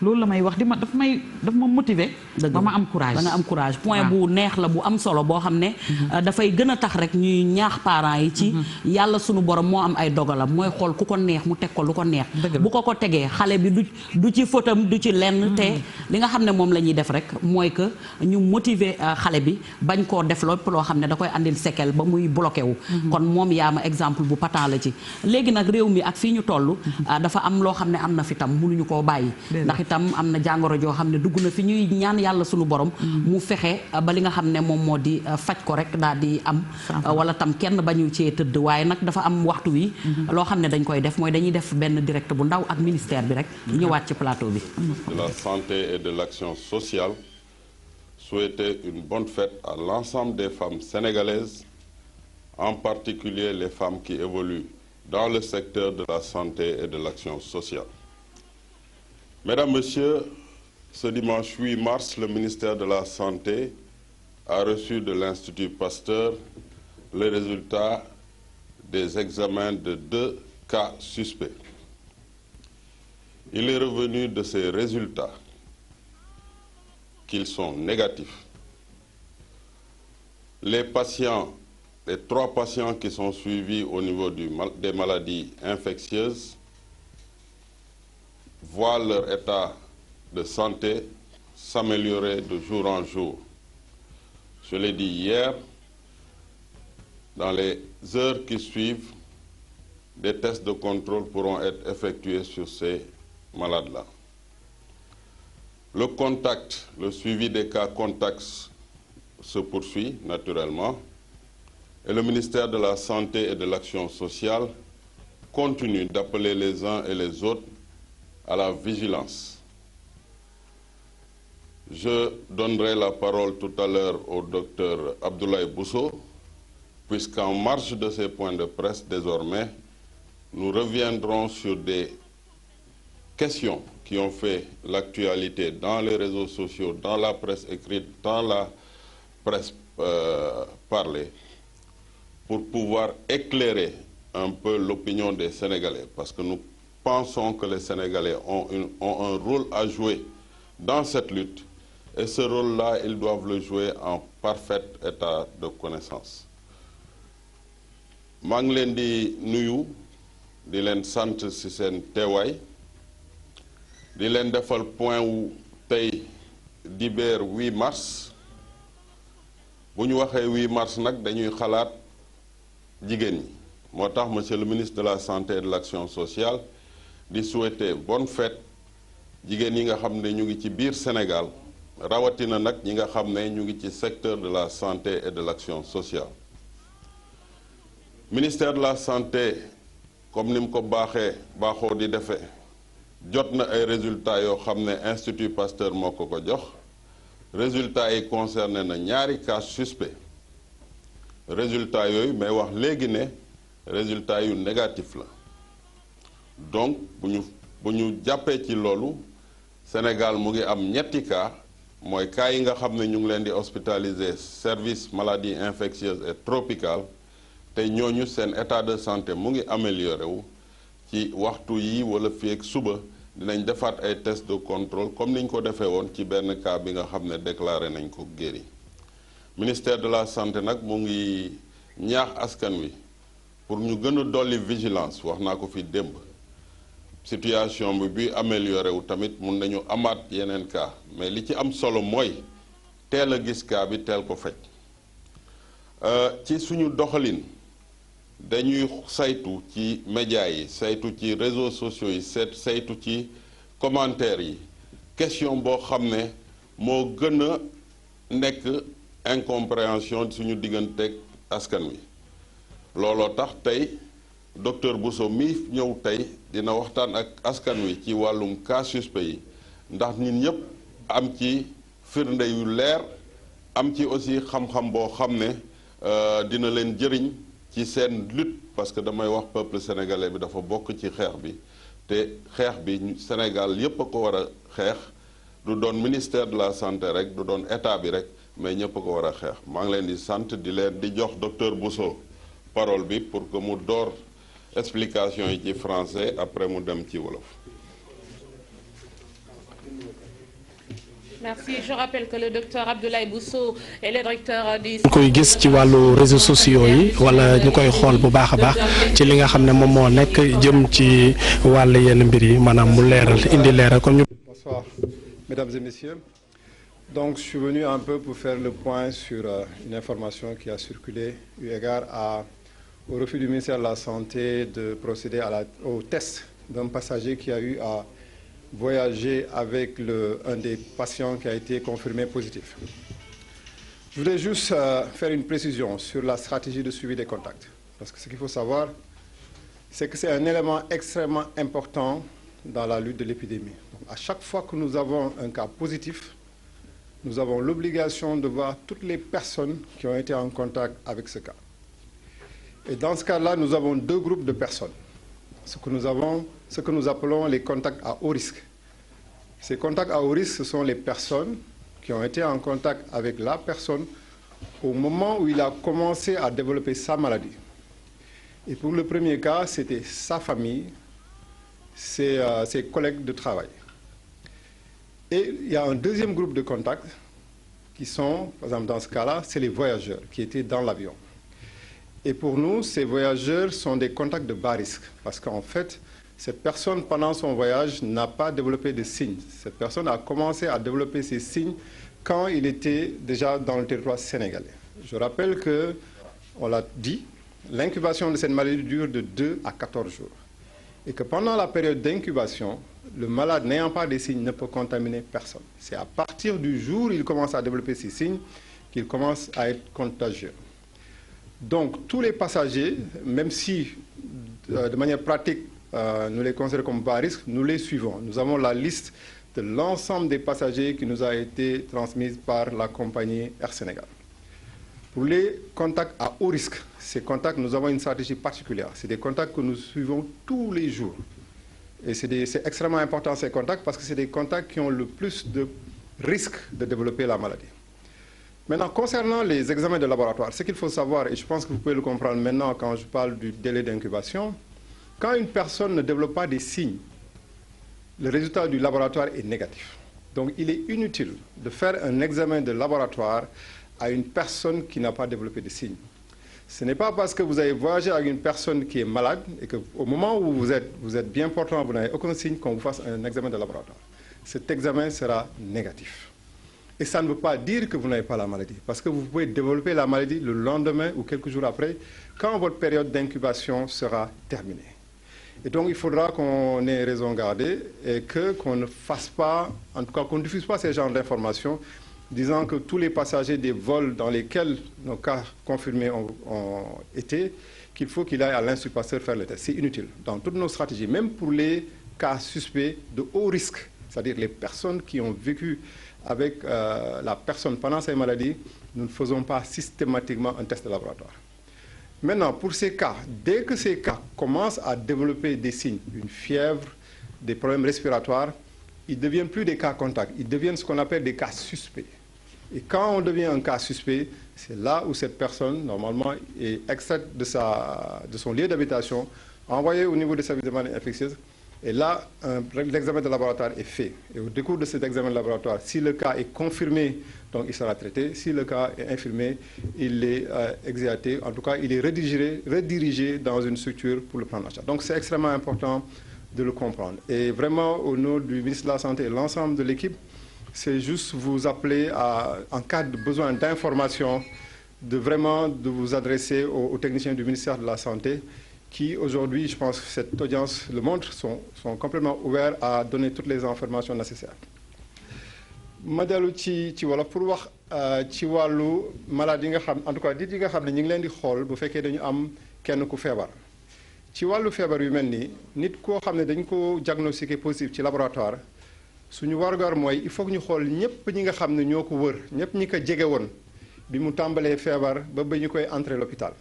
Speaker 3: loolu la may wax daf ma motiver ba ma am courage
Speaker 1: ba nga am courage point bu neex la bu am solo boo xam ne dafay gën a tax rek ñuy ñaax parents yi ci yàlla sunu borom moo am ay dogalam mooy xool ku ko neex mu teg ko lu ko neex bu ko tegee xale bi du ci fëtam du ci lenn te li nga xam ne moom la ñuy def rek mooy que ñu motiver xale bi bañ koo def lépp loo xam ne da koy andil séquelle ba muy bloqué wu kon moom yaa ma exemple bu patent la ci léegi nag réew mi ak fii ñu toll dafa am loo xam ne am na fi tam mënuñu koo bàyyi ndax itam am na jàngoro joo xam ne dugg na fi ñuy ñaan yàlla sunu borom mu fexe ba li nga xam ne moom moo di faj ko rek daal di am wala tam kenn bañu cee tëdd waaye nag dafa am waxtu wi loo xam ne dañ koy def mooy dañuy def benn direct bu ndaw ak ministère bi rek ñëwaat ci plateau bi.
Speaker 12: De la santé et de l'action sociale souhaiter une bonne fête à l'ensemble des femmes sénégalaises, en particulier les femmes qui évoluent dans le secteur de la santé et de l'action sociale. Mesdames, Messieurs, ce dimanche 8 mars, le ministère de la Santé a reçu de l'Institut Pasteur les résultats des examens de 2 cas suspects. Il est revenu de ces résultats qu'ils sont négatifs. Les 3 patients qui sont suivis au niveau des maladies infectieuses voient leur état de santé s'améliorer de jour en jour. Je l'ai dit hier, dans les heures qui suivent, des tests de contrôle pourront être effectués sur ces malades-là. Le contact, le suivi des cas contacts se poursuit naturellement et le ministère de la Santé et de l'Action sociale continue d'appeler les uns et les autres à la vigilance. Je donnerai la parole tout à l'heure au docteur Abdoulaye Bousso, puisqu'en marge de ces points de presse, désormais, nous reviendrons sur des questions qui ont fait l'actualité dans les réseaux sociaux, dans la presse écrite, dans la presse parlée, pour pouvoir éclairer un peu l'opinion des Sénégalais, parce que nous pensons que les Sénégalais ont un rôle à jouer dans cette lutte, et ce rôle-là, ils doivent le jouer en parfait état de connaissance. maa ngi leen di nuyu di leen sant ci seen teewaay di leen defal point wu tey dibéer 8 mars bu ñu waxee 8 mars nag dañuy xalaat jigéen ñi moo tax monsieur le ministre de la Santé et de l'Action sociale di souhaiter bonne fête jigéen yi nga xam ne ñu ngi ci biir Sénégal rawatina nag ñi nga xam ne ñu ngi ci secteur de la santé et de l'action sociale. Ministère de la Santé comme ni mu ko baaxoo di defee jot na ay résultats yoo xam ne Institut Pasteur moo ko jox résultats yi concerné na ñaari cas suspect résultats yooyu may wax léegi ne résultats yu négatif la donc bu ñu jàppee ci loolu Sénégal mu ngi am ñetti cas mooy cas yi nga xam ne ñu ngi leen di hospitaliser service maladies infectieuses et tropicales te ñooñu seen état de santé mu ngi amélioré wu ci waxtu yi wala fii ak suba dinañ defaat ay test de contrôle comme niñ ko defee woon ci benn cas bi nga xam ne déclaré nañ ko guéri. Ministère de la santé nag mu ngi ñaax askan wi pour ñu gën a dolli vigilance wax naa ko fi démb situation bi amélioré wu tamit mun nañu amaat yeneen cas mais li ci am solo mooy teel a gis cas bi teel ko faj ci suñu doxalin. dañuy saytu ci médias yi saytu ci réseaux sociaux yi saytu ci commentaires yi question boo xam ne moo gën a nekk incompréhension suñu digganteeg askan wi looloo tax tey docteur Bousso mi ñëw tey dina waxtaan ak askan wi ci wàllum cas suspect yi ndax nit ñëpp am ci firnde yu leer am ci aussi xam-xam boo xam ne dina leen jëriñ ci seen lutte parce que damay wax peuple sénégalais bi dafa bokk ci xeex bi te xeex bi Sénégal yépp a ko war a xeex du doon ministère de la santé rek du doon état bi rek mais ñépp a ko war a xeex maa ngi leen di sant di leen di jox docteur Bousso parole bi pour que mu door explication yi ci français après mu dem ci wolof.
Speaker 9: Merci. Je rappelle que le docteur Abdoulaye Bousso est le directeur du.
Speaker 10: koy gis ci wàllu réseaux sociaux yi wala ñu koy xool bu baax a baax ci li nga xam ne moom moo nekk jëm ci wàll yenn mbir yi maanaam mu leeral indi leeral comme ñu.
Speaker 13: Bonsoir, mesdames et messieurs. Donc, je suis venu un peu pour faire le point sur une information qui a circulé eu égard au refus du ministère de la Santé de procéder au test d'un passager qui a eu à voyager avec un des patients qui a été confirmé positif. Je voulais juste faire une précision sur la stratégie de suivi des contacts. Parce que ce qu'il faut savoir, c'est que c'est un élément extrêmement important dans la lutte de l'épidémie. À chaque fois que nous avons un cas positif, nous avons l'obligation de voir toutes les personnes qui ont été en contact avec ce cas. Et dans ce cas-là, nous avons deux groupes de personnes. Ce que nous appelons les contacts à haut risque. Ces contacts à haut risque, ce sont les personnes qui ont été en contact avec la personne au moment où il a commencé à développer sa maladie. Et pour le premier cas, c'était sa famille, ses collègues de travail. Et il y a un deuxième groupe de contacts qui sont, par exemple dans ce cas-là, c'est les voyageurs qui étaient dans l'avion. Et pour nous, ces voyageurs sont des contacts de bas risque parce qu'en fait, cette personne, pendant son voyage, n'a pas développé de signes. Cette personne a commencé à développer ces signes quand il était déjà dans le territoire sénégalais. Je rappelle que, on l'a dit, l'incubation de cette maladie dure de 2 à 14 jours. Et que pendant la période d'incubation, le malade n'ayant pas de signes ne peut contaminer personne. C'est à partir du jour où il commence à développer ces signes qu'il commence à être contagieux. Donc tous les passagers, même si de manière pratique nous les considérons comme bas risque, nous les suivons. Nous avons la liste de l'ensemble des passagers qui nous a été transmise par la compagnie Air Sénégal. Pour les contacts à haut risque, ces contacts, nous avons une stratégie particulière. C'est des contacts que nous suivons tous les jours. Et c'est extrêmement important ces contacts parce que c'est des contacts qui ont le plus de risques de développer la maladie. Maintenant, concernant les examens de laboratoire, ce qu'il faut savoir, et je pense que vous pouvez le comprendre maintenant quand je parle du délai d'incubation, quand une personne ne développe pas des signes, le résultat du laboratoire est négatif. Donc il est inutile de faire un examen de laboratoire à une personne qui n'a pas développé de signes. Ce n'est pas parce que vous avez voyagé avec une personne qui est malade et qu'au moment où vous êtes bien portant, vous n'avez aucun signe qu'on vous fasse un examen de laboratoire. Cet examen sera négatif. Et ça ne veut pas dire que vous n'avez pas la maladie, parce que vous pouvez développer la maladie le lendemain ou quelques jours après, quand votre période d'incubation sera terminée. Et donc il faudra qu'on ait raison gardée et qu'on ne fasse pas, en tout cas qu'on ne diffuse pas ces genres d'informations, disant que tous les passagers des vols dans lesquels nos cas confirmés ont été, qu'il faut qu'il aille à l'Institut Pasteur faire le test. C'est inutile. Dans toutes nos stratégies, même pour les cas suspects de haut risque, c'est-à-dire les personnes qui ont vécu avec la personne pendant ces maladies, nous ne faisons pas systématiquement un test de laboratoire. Maintenant, pour ces cas, dès que ces cas commencent à développer des signes, une fièvre, des problèmes respiratoires, ils ne deviennent plus des cas contacts, ils deviennent ce qu'on appelle des cas suspects. Et quand on devient un cas suspect, c'est là où cette personne, normalement, est extraite de son lieu d'habitation, envoyée au niveau des services de maladies infectieuses, et là, l'examen de laboratoire est fait. Et au décours de cet examen de laboratoire, si le cas est confirmé, donc il sera traité. Si le cas est infirmé, il est exéaté. En tout cas, il est redirigé dans une structure pour le prendre en charge. Donc c'est extrêmement important de le comprendre. Et vraiment, au nom du ministre de la Santé et l'ensemble de l'équipe, c'est juste vous appeler en cas de besoin d'information, de vous adresser aux techniciens du ministère de la Santé qui, aujourd'hui, je pense que cette audience le montre, sont complètement ouverts à donner toutes les informations nécessaires. ma dellu ci wolof pour wax ci wàllu maladie yi nga xam en tout cas nit yi nga xam ne ñu ngi leen di xool bu fekkee dañu am kenn ku feebar ci wàllu feebar yu mel nii nit koo xam ne dañ ko diagnostiqué positif ci laboratoire suñu wargar mooy il faut que ñu xool ñëpp ñi nga xam ne ñoo ko wër ñëpp ñi ko jege woon bi mu tàmbalee feebar ba ñu koy entrer l'hôpital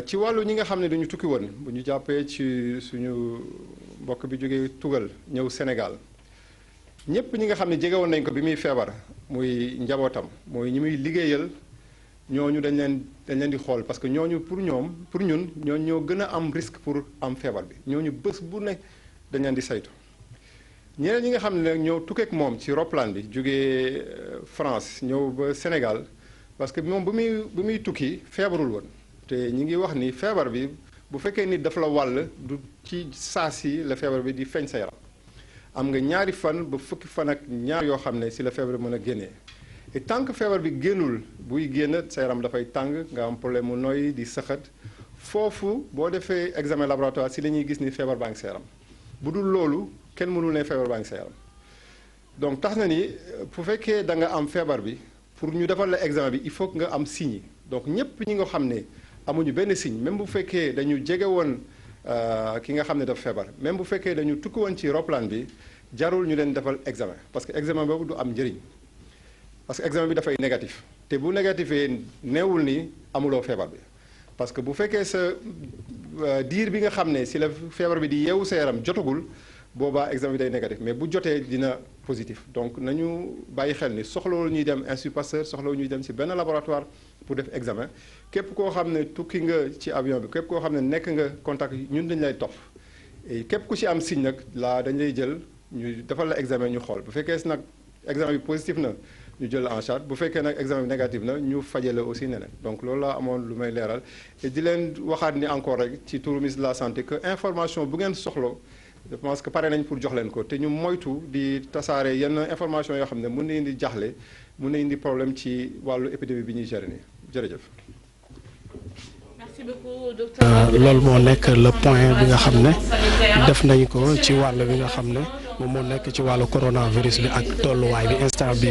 Speaker 13: ci wàllu ñi nga xam ne dañu tukki woon bu ñu jàppee ci suñu mbokk bi jógee Tugal ñëw Sénégal ñëpp ñi nga xam ne jege woon nañ ko bi muy feebar muy njabootam mooy ñi muy liggéeyal ñooñu dañ leen di xool parce que ñooñu pour ñun ñooñu ñoo gën a am risque pour am feebar bi ñooñu bés bu ne dañ leen di saytu ñeneen ñi nga xam ne nag ñoo tukkeek moom ci roplaan bi jógee France ñëw ba Sénégal parce que moom bu muy tukki feebarul woon te ñi ngi wax ni feebar bi bu fekkee nit dafa la wàll du ci saa si la feebar bi di feeñ sa yaram am nga ñaari fan ba fukki fan ak ñaar yoo xam ne si la feebar bi mën a génnee et tant que feebar bi génnul buy génn sa yaram dafay tàng nga am problème mu noyyi di sëxat foofu boo defee examen laboratoire si la ñuy gis ni feebar baa ngi sa yaram bu dul loolu kenn mënul ne feebar baa ngi sa yaram donc tax na ni bu fekkee da nga am feebar bi pour ñu defal la examen bi il faut que nga am signe yi donc ñëpp ñi nga xam ne amuñu benn signe même bu fekkee dañu jege woon ki nga xam ne dafa feebar même bu fekkee dañu tukki woon ci roplaan bi jarul ñu leen defal examen parce que examen boobu du am njëriñ parce que examen bi dafay négatif te bu négatifee neewul ni amuloo feebar bi parce que bu fekkee sa diir bi nga xam ne si la feebar bi di yeewu sa yaram jotagul boobaa examen bi day négatif mais bu jotee dina positif donc nañu bàyyi xel ni soxlawul ñuy dem Institut Pasteur soxlawul ñuy dem si benn laboratoire pour def examen képp koo xam ne tukki nga ci avion bi képp koo xam ne nekk nga contact ñun dañ lay topp et képp ku ci am signe nag laa dañ lay jël ñu defal la examen ñu xool bu fekkee si nag examen bi positif na ñu jël en charge bu fekkee nag examen bi négatif na ñu fajee la aussi neneen donc loolu laa amoon lu may leeral et di leen waxaat ni encore rek ci turu ministre de la santé que information bu ngeen soxla je pense que pare nañ pour jox leen ko te ñu moytu di tasaare yenn information yoo xam ne mën na indi jaxle mën na indi problème ci wàllu épidémie bi ñuy gérer nii jërëjëf.
Speaker 14: Merci beaucoup docteur. Loolu moo nekk le point bi nga xam ne def nañ ko ci wàll bi nga xam ne moom moo nekk ci wàllu coronavirus bi ak tolluwaay bi instant bi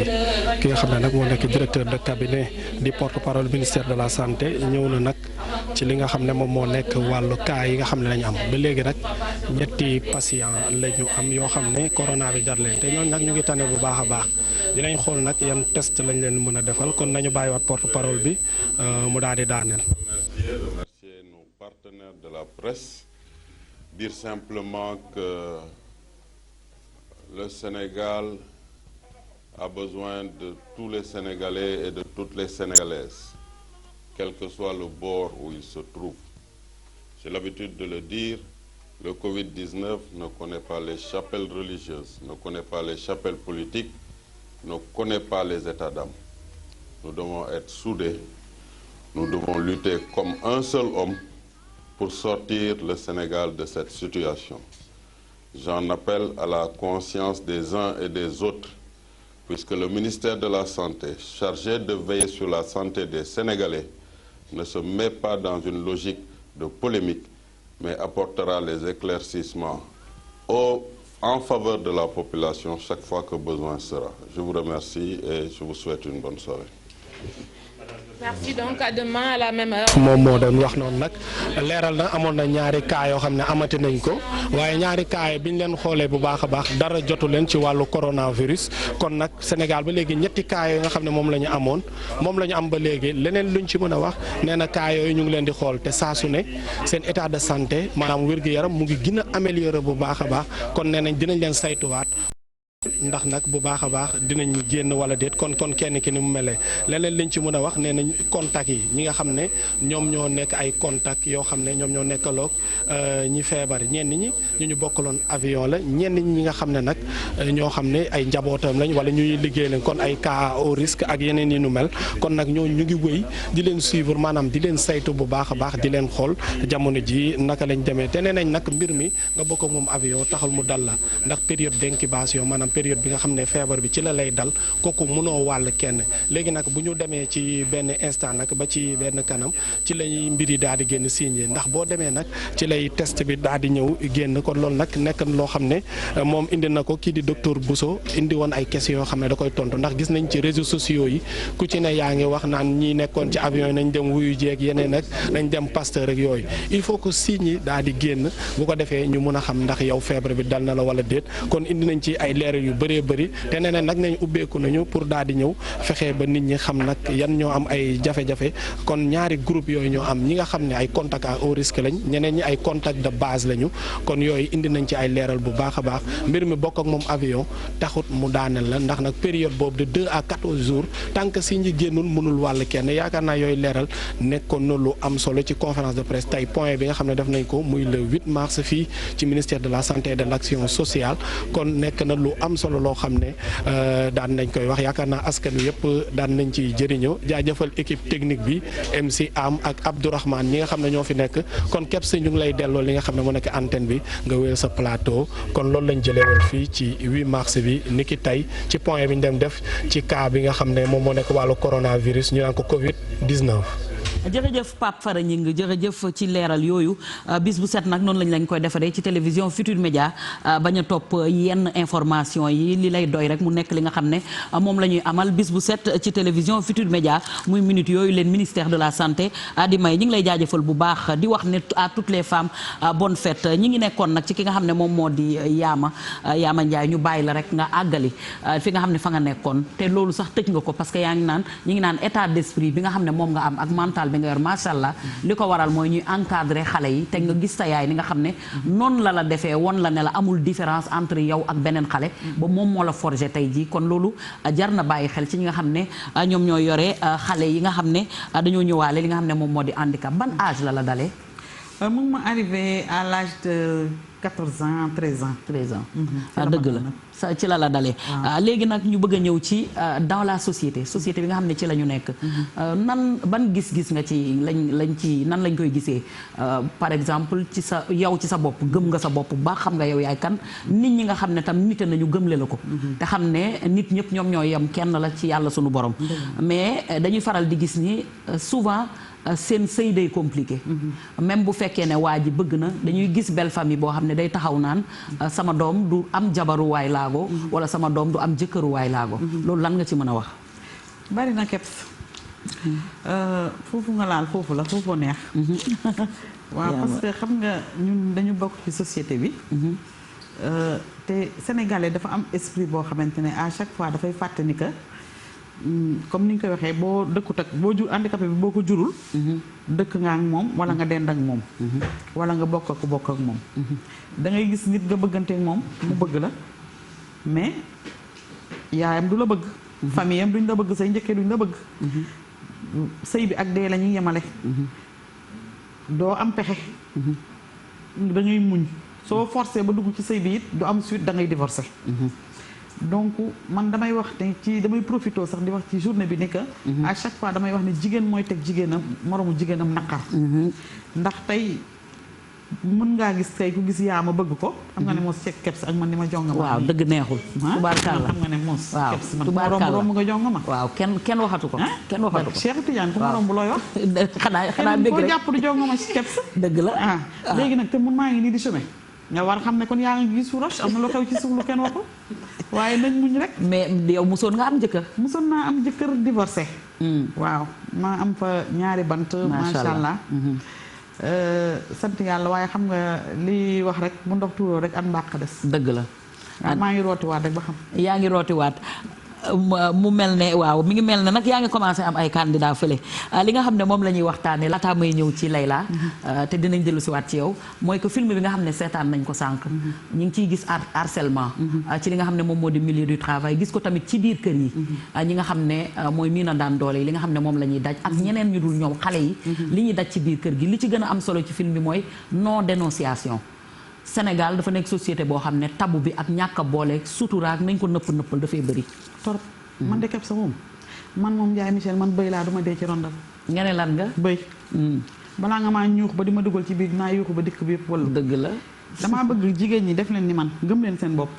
Speaker 14: ki nga xam ne nag moo nekk directeur de cabinet di porte-parole ministère de la santé ñëw na nag ci li nga xam ne moom moo nekk wàllu cas yi nga xam ne lañu am ba léegi nag ñetti patient la ñu am yoo xam ne corona bi dar leen te ñooñu nag ñu ngi tane bu baax a baax dinañ xool nag yan test lañ leen mën a defal kon nañu bàyyiwaat porte-parole bi mu daal di daaneel.
Speaker 12: Remercier nos partenaires de la presse, dire simplement que le Sénégal a besoin de tous les Sénégalais et de toutes les Sénégalaises, quel que soit le bord où ils se trouvent. J'ai l'habitude de le dire, le Covid-19 ne connaît pas les chapelles religieuses, ne connaît pas les chapelles politiques, ne connaît pas les états d'âme. Nous devons être soudés, nous devons lutter comme un seul homme pour sortir le Sénégal de cette situation. J'en appelle à la conscience des uns et des autres, puisque le ministère de la Santé, chargé de veiller sur la santé des Sénégalais, ne se met pas dans une logique de polémique, mais apportera les éclaircissements en faveur de la population chaque fois que besoin sera. Je vous remercie et je vous souhaite une bonne soirée.
Speaker 9: Merci donc à demain à la même heure.
Speaker 14: moom moo doon wax noonu nag leeral na amoon na ñaari cas yoo xam ne amati nañ ko waaye ñaari cas yi bi ñu leen xoolee bu baax a baax dara jotu leen ci wàllu coronavirus kon nag Sénégal ba léegi ñetti cas yooyu nga xam ne moom la ñu amoon moom la ñu am ba léegi leneen luñ ci mën a wax nee na cas yooyu ñu ngi leen di xool te saa su ne seen état de santé maanaam wér-gu-yaram mu ngi gën a amélioré bu baax a baax kon nee nañ dinañ leen saytuwaat. ndax nag bu baax a baax dinañ génn wala déet kon kenn ki ni mu melee leneen liñ ci mën a wax nee nañ contact yi ñi nga xam ne ñoom ñoo nekk ay contact yoo xam ne ñoom ñoo nekkaloog ñi feebar ñenn ñi ñu bokkaloon avion la ñenn ñi nga xam ne nag ñoo xam ne ay njabootam lañ wala ñuy liggéey lañ kon ay cas au risque ak yeneen yi nu mel kon nag ñoo ñu ngi wëy di leen suivre maanaam di leen saytu bu baax a baax di leen xool jamono ji naka lañ demee te nee nañ nag mbir mi nga bokk ak moom avion taxul mu dal la ndax période d'incubation maanaam période bi nga xam ne feebar bi ci la lay dal kooku mënoo wàll kenn léegi nag bu ñu demee ci benn instant nag ba ci benn kanam ci lay mbir yi daal di génn signé ndax boo demee nag ci lay test bi daal di ñëw génn kon loolu nag nekk loo xam ne moom indi na ko kii di docteur Bousso indi woon ay questions yoo xam ne da koy tontu ndax gis nañ ci réseaux sociaux yi ku ci ne yaa ngi wax naan ñi nekkoon ci avion yi nañ dem wuyu jeeg yeneen nag nañ dem Pasteur ak yooyu il faut que signes yi daal di génn bu ko defee ñu mën a xam ndax yow feebar bi dal na la wala déet kon indi nañ ci ay leeral yu bëree bëri te nee nag nañ ubbeeku nañu pour daal di ñëw fexe ba nit ñi xam nag yan ñoo am ay jafe-jafe kon ñaari groupe yooyu ñoo am ñi nga xam ne ay contact à haut risque lañ ñeneen ñi ay contact de base lañu kon yooyu indi nañ ci ay leeral bu baax a baax mbir mi bokk ak moom avion taxut mu daaneel la ndax nag période boobu de 2 à 14 jours tant que si ñi génnul mënul wàll kenn yaakaar naa yooyu leeral nekkoon na lu am solo ci conférence de presse tey point bi nga xam ne def nañ ko muy le 8 mars fii ci ministère de la santé et de l'action sociale kon nekk na lu am solo loo xam ne daan nañ koy wax yaakaar naa askan wi yëpp daan nañ ci jëriñoo jaajëfal équipe technique bi MC Am ak Abdourahmane ñi nga xam ne ñoo fi nekk kon képp si ñu ngi lay delloo li nga xam ne mu nekk antenne bi nga wéyal sa plateau kon loolu lañ jëlee woon fii ci 8 mars bi niki tey ci point bi ñu dem def ci cas bi nga xam ne moom moo nekk wàllu coronavirus ñu naan ko Covid 19.
Speaker 1: jërëjëf Pape Fara Gningue jërëjëf ci leeral yooyu bis bu set nag noonu lañ koy defaree ci télévision Futur Média bañ a topp yenn information yi li lay doy rek mu nekk li nga xam ne moom la ñuy amal bis bu set ci télévision Futur Média muy minute yooyu leen ministère de la santé di may ñi ngi lay jaajëfal bu baax di wax ne à toutes les femmes bonne fête ñi ngi nekkoon nag ci ki nga xam ne moom moo di Yaama Ndiaye ñu bàyyi la rek nga àggali fi nga xam ne fa nga nekkoon te loolu sax tëj nga ko parce que yaa ngi naan ñi ngi naan état d'esprit bi nga xam ne moom nga am ak mental bi nga yor macha allah li ko waral mooy ñuy encadrer xale yi te nga gis sa yaay ni nga xam ne noonu la defee won la ne la amul différence entre yow ak beneen xale ba moom moo la forger tey jii kon loolu jar na bàyyi xel ci ñi nga xam ne ñoom ñoo yore xale yi nga xam ne dañoo ñëwaale li nga xam ne moom moo di handicap ban âge la dalee.
Speaker 15: mu ma arrivé à l'âge de 14 ans 13 ans.
Speaker 1: 13 ans. dëgg la ci la dalee. léegi nag ñu bëgg a ñëw ci dans la société bi nga xam ne ci la ñu nekk. nan ban gis-gis nga ci lañ ci nan lañ koy gisee par exemple ci sa yow ci sa bopp gëm nga sa bopp baax xam nga yow yaay kan nit ñi nga xam ne tam nite nañu gëmle la ko. te xam ne nit ñëpp ñoom ñoo yem kenn la ci yàlla sunu borom. mais dañuy faral di gis ni souvent. seen sëy day compliqué même bu fekkee ne waa ji bëgg na dañuy gis belle famille boo xam ne day taxaw naan sama doom du am jabaruwaay laago wala sama doom du am jëkkëruwaay laago loolu lan nga ci mën a wax
Speaker 3: bari na keps foofu nga laal foofu la foofu neex waaw parce que xam nga ñun dañu bokk ci société bi te sénégalais dafa am esprit boo xamante ne à chaque fois dafay fàtte ni que comme ni ñu koy waxee boo dëkkut ak boo jur handicapé bi boo ko jurul dëkk nga ak moom wala nga dend ak moom wala nga bokk ak moom da ngay gis nit nga bëggante ak moom mu bëgg la mais yaayam du la bëgg famille am duñ la bëgg say njëkkee duñ la bëgg sëy bi ak dee la ñuy yemale doo am pexe da ngay muñ soo forcé ba dugg ci sëy bi it du am suite da ngay divorcé donc man damay wax ne ci damay profité sax di wax ci journée bi ni que à chaque fois damay wax ne jigéen mooy teg jigéenam moromu jigéenam naqar ndax tey mën ngaa gis tey ku gis yaa ma bëgg ko xam nga ne moos ceeg keps ak man ni ma jonga ma
Speaker 1: waaw dëgg neexul tubaarkàlla
Speaker 3: xam nga ne moos
Speaker 1: waaw
Speaker 3: keps man ku ma romb nga jonga ma
Speaker 1: waaw kenn waxatu ko kenn waxatu ko
Speaker 3: Cheikh Tidiane ku ma romb looy wax
Speaker 1: xanaa dëgg rek
Speaker 3: koo jàpp di jonga ma ci keps
Speaker 1: dëgg la
Speaker 3: léegi nag te mun maa ngi nii di chemin nga war xam ne kon yaa ngi gis roche am na lu xew ci suuf lu kenn waxul waaye nañ muñ rek.
Speaker 1: mais yow mosoon nga am jëkkër.
Speaker 3: mosoon naa am jëkkër divorcé. waaw ma am fa ñaari bant. macha allah sant yàlla waaye xam nga li wax rek bu ndox tuuroo rek at mbàq des.
Speaker 1: dëgg la.
Speaker 3: waaw maa ngi rootiwaat rek ba xam.
Speaker 1: yaa ngi rootiwaat. mu mel ne waaw mi ngi mel ne nag yaa ngi commencé am ay candidat fële li nga xam ne moom la ñuy waxtaanee laataa may ñëw ci Layla te dinañ dellu si waat ci yow mooy que film bi nga xam ne seetaan nañ ko sànq ñu ngi ciy gis harcèlement ci li nga xam ne moom moo di milieu du travail gis ko tamit ci biir kër yi ñi nga xam ne mooy mii na daan doole yi li nga xam ne moom la ñuy daj ak ñeneen ñu dul ñoom xale yi li ñuy daj ci biir kër gi li ci gën a am solo ci film bi mooy non dénonciation Sénégal dafa nekk société boo xam ne tabu bi ak ñàkk a boole suturaak nañ ko nëppal dafay bëri
Speaker 3: torop man de kepp sa moom man moom Ndiaye Michel man bëy laa duma dee ci rondal
Speaker 1: nga ne lan nga
Speaker 3: bëy balaa nga maa ñuux ba di ma dugal ci biir naa yuuxu ba dikk bi yëpp wala
Speaker 1: dëgg la
Speaker 3: damaa bëgg jigéen ñi def leen ni man gëm leen seen bopp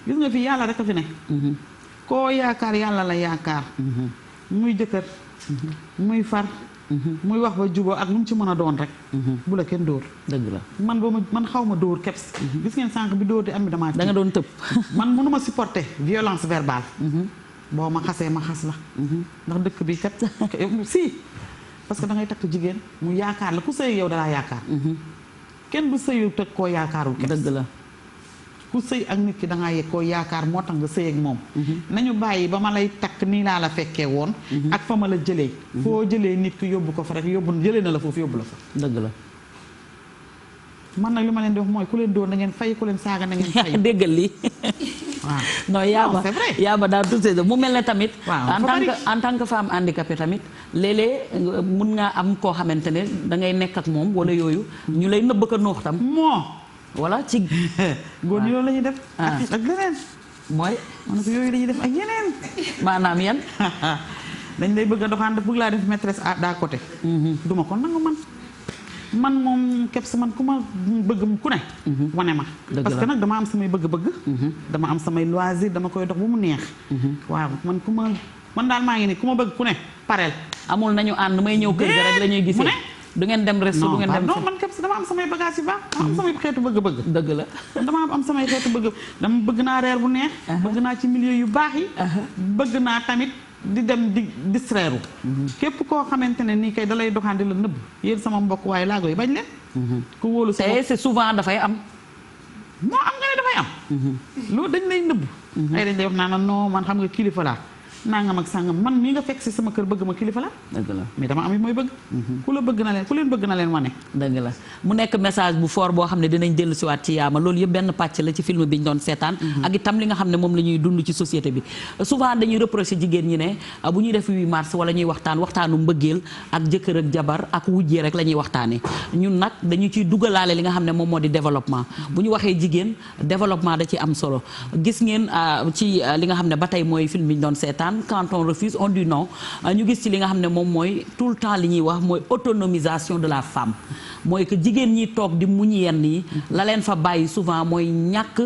Speaker 3: gis nga fi yàlla rek a fi ne koo yaakaar yàlla la yaakaar muy jëkkër muy far muy wax ba juboo ak lu mu ci mën a doon rek bu la kenn dóor
Speaker 1: dëgg la
Speaker 3: man xaw ma dóor keps gis ngeen sànq bi dóor di am bi damaa
Speaker 1: da nga doon tëb
Speaker 3: man mënuma supporter violence verbale boo ma xasee ma xas la ndax dëkk bi kat si parce que da ngay takk jigéen mu yaakaar la ku sëy yow dalaa yaakaar kenn du sëyu teg koo yaakaarul keps
Speaker 1: dëgg la
Speaker 3: ku sëy ak nit ki da ngaa yegg koo yaakaar moo tax nga sëy ak moom nañu bàyyi ba ma lay takk nii laa la fekkee woon ak fa ma la jëlee foo jëlee nit ki yóbbu ko fa rek jëlee na la foofu yóbbu la fa
Speaker 1: dëgg la
Speaker 3: man nag li ma leen di wax mooy ku leen doon na ngeen fay ku leen saaga na ngeen fay
Speaker 1: déggal li
Speaker 3: waaw
Speaker 1: non yaaba daal tout ça mu mel ne tamit en tant que femme handicapée tamit léeg-léeg mun ngaa am koo xamante ne da ngay nekk ak moom wala yooyu ñu lay nëbb ko noox tam voilà ci
Speaker 3: góor ñi loolu la ñuy def ak leneen
Speaker 1: mooy
Speaker 3: man ko yooyu la ñuy def ak yeneen
Speaker 1: maanaam yan
Speaker 3: dañ lay bëgg a doxaan def bëgg laa def maîtresse d'à côté duma ko nangu man moom kepp si man ku ma bëgg ku ne wane ma parce que nag dama am samay bëgg-bëgg dama am samay loisir dama koy dox bu mu neex waaw man daal maa ngi ni ku ma bëgg ku ne pareel
Speaker 1: amul nañu ànd may ñëw kër ga rek la ñuy gisee du ngeen dem resto du ngeen dem
Speaker 3: non man kepp si dama am samay bagage yu baax dama am samay xeetu bëgg-bëgg
Speaker 1: dëgg la
Speaker 3: dama am samay xeetu dama bëgg naa reer bu neex bëgg naa ci milieu yu baax yi bëgg naa tamit di dem di distraire képp koo xamante ne nii kay dalay doxaan di la nëbb yéen sama mbokk waaye laago yi bañ leen ku wóolu sa bopp
Speaker 1: c'est souvent dafay am
Speaker 3: moo am nga ne dafay am loolu dañ lay nëbb ay dañ lay wax naa non man xam nga kilifa laa nangam ak sangam man mii nga fekk si sama kër bëgg ma kilifa la.
Speaker 1: dëgg la
Speaker 3: mais dama am it mooy bëgg. ku leen bëgg na leen wane.
Speaker 1: dëgg la mu nekk message bu fort boo xam ne dinañ dellu siwaat ci yaama loolu yëpp benn pàcc la ci film bi ñu doon seetaan. ak itam li nga xam ne moom la ñuy dund ci société bi. souvent dañuy reprocher jigéen ñi ne bu ñuy def 8 mars wala ñuy waxtaanu mbëggeel ak jëkkër ak jabar ak wujjee rek la ñuy waxtaanee ñun nag dañu ciy dugalaale li nga xam ne moom moo di développement bu ñu waxee jigéen développement da ci am solo gis ngeen ci li nga xam ne ba tey mooy film bi ñu doon seetaan quand on refuse on dit non ñu gis ci li nga xam ne moom mooy tout le temps li ñuy wax mooy autonomisation de la femme mooy que jigéen ñi toog di muñ yenn yi la leen fa bàyyi souvent mooy ñàkk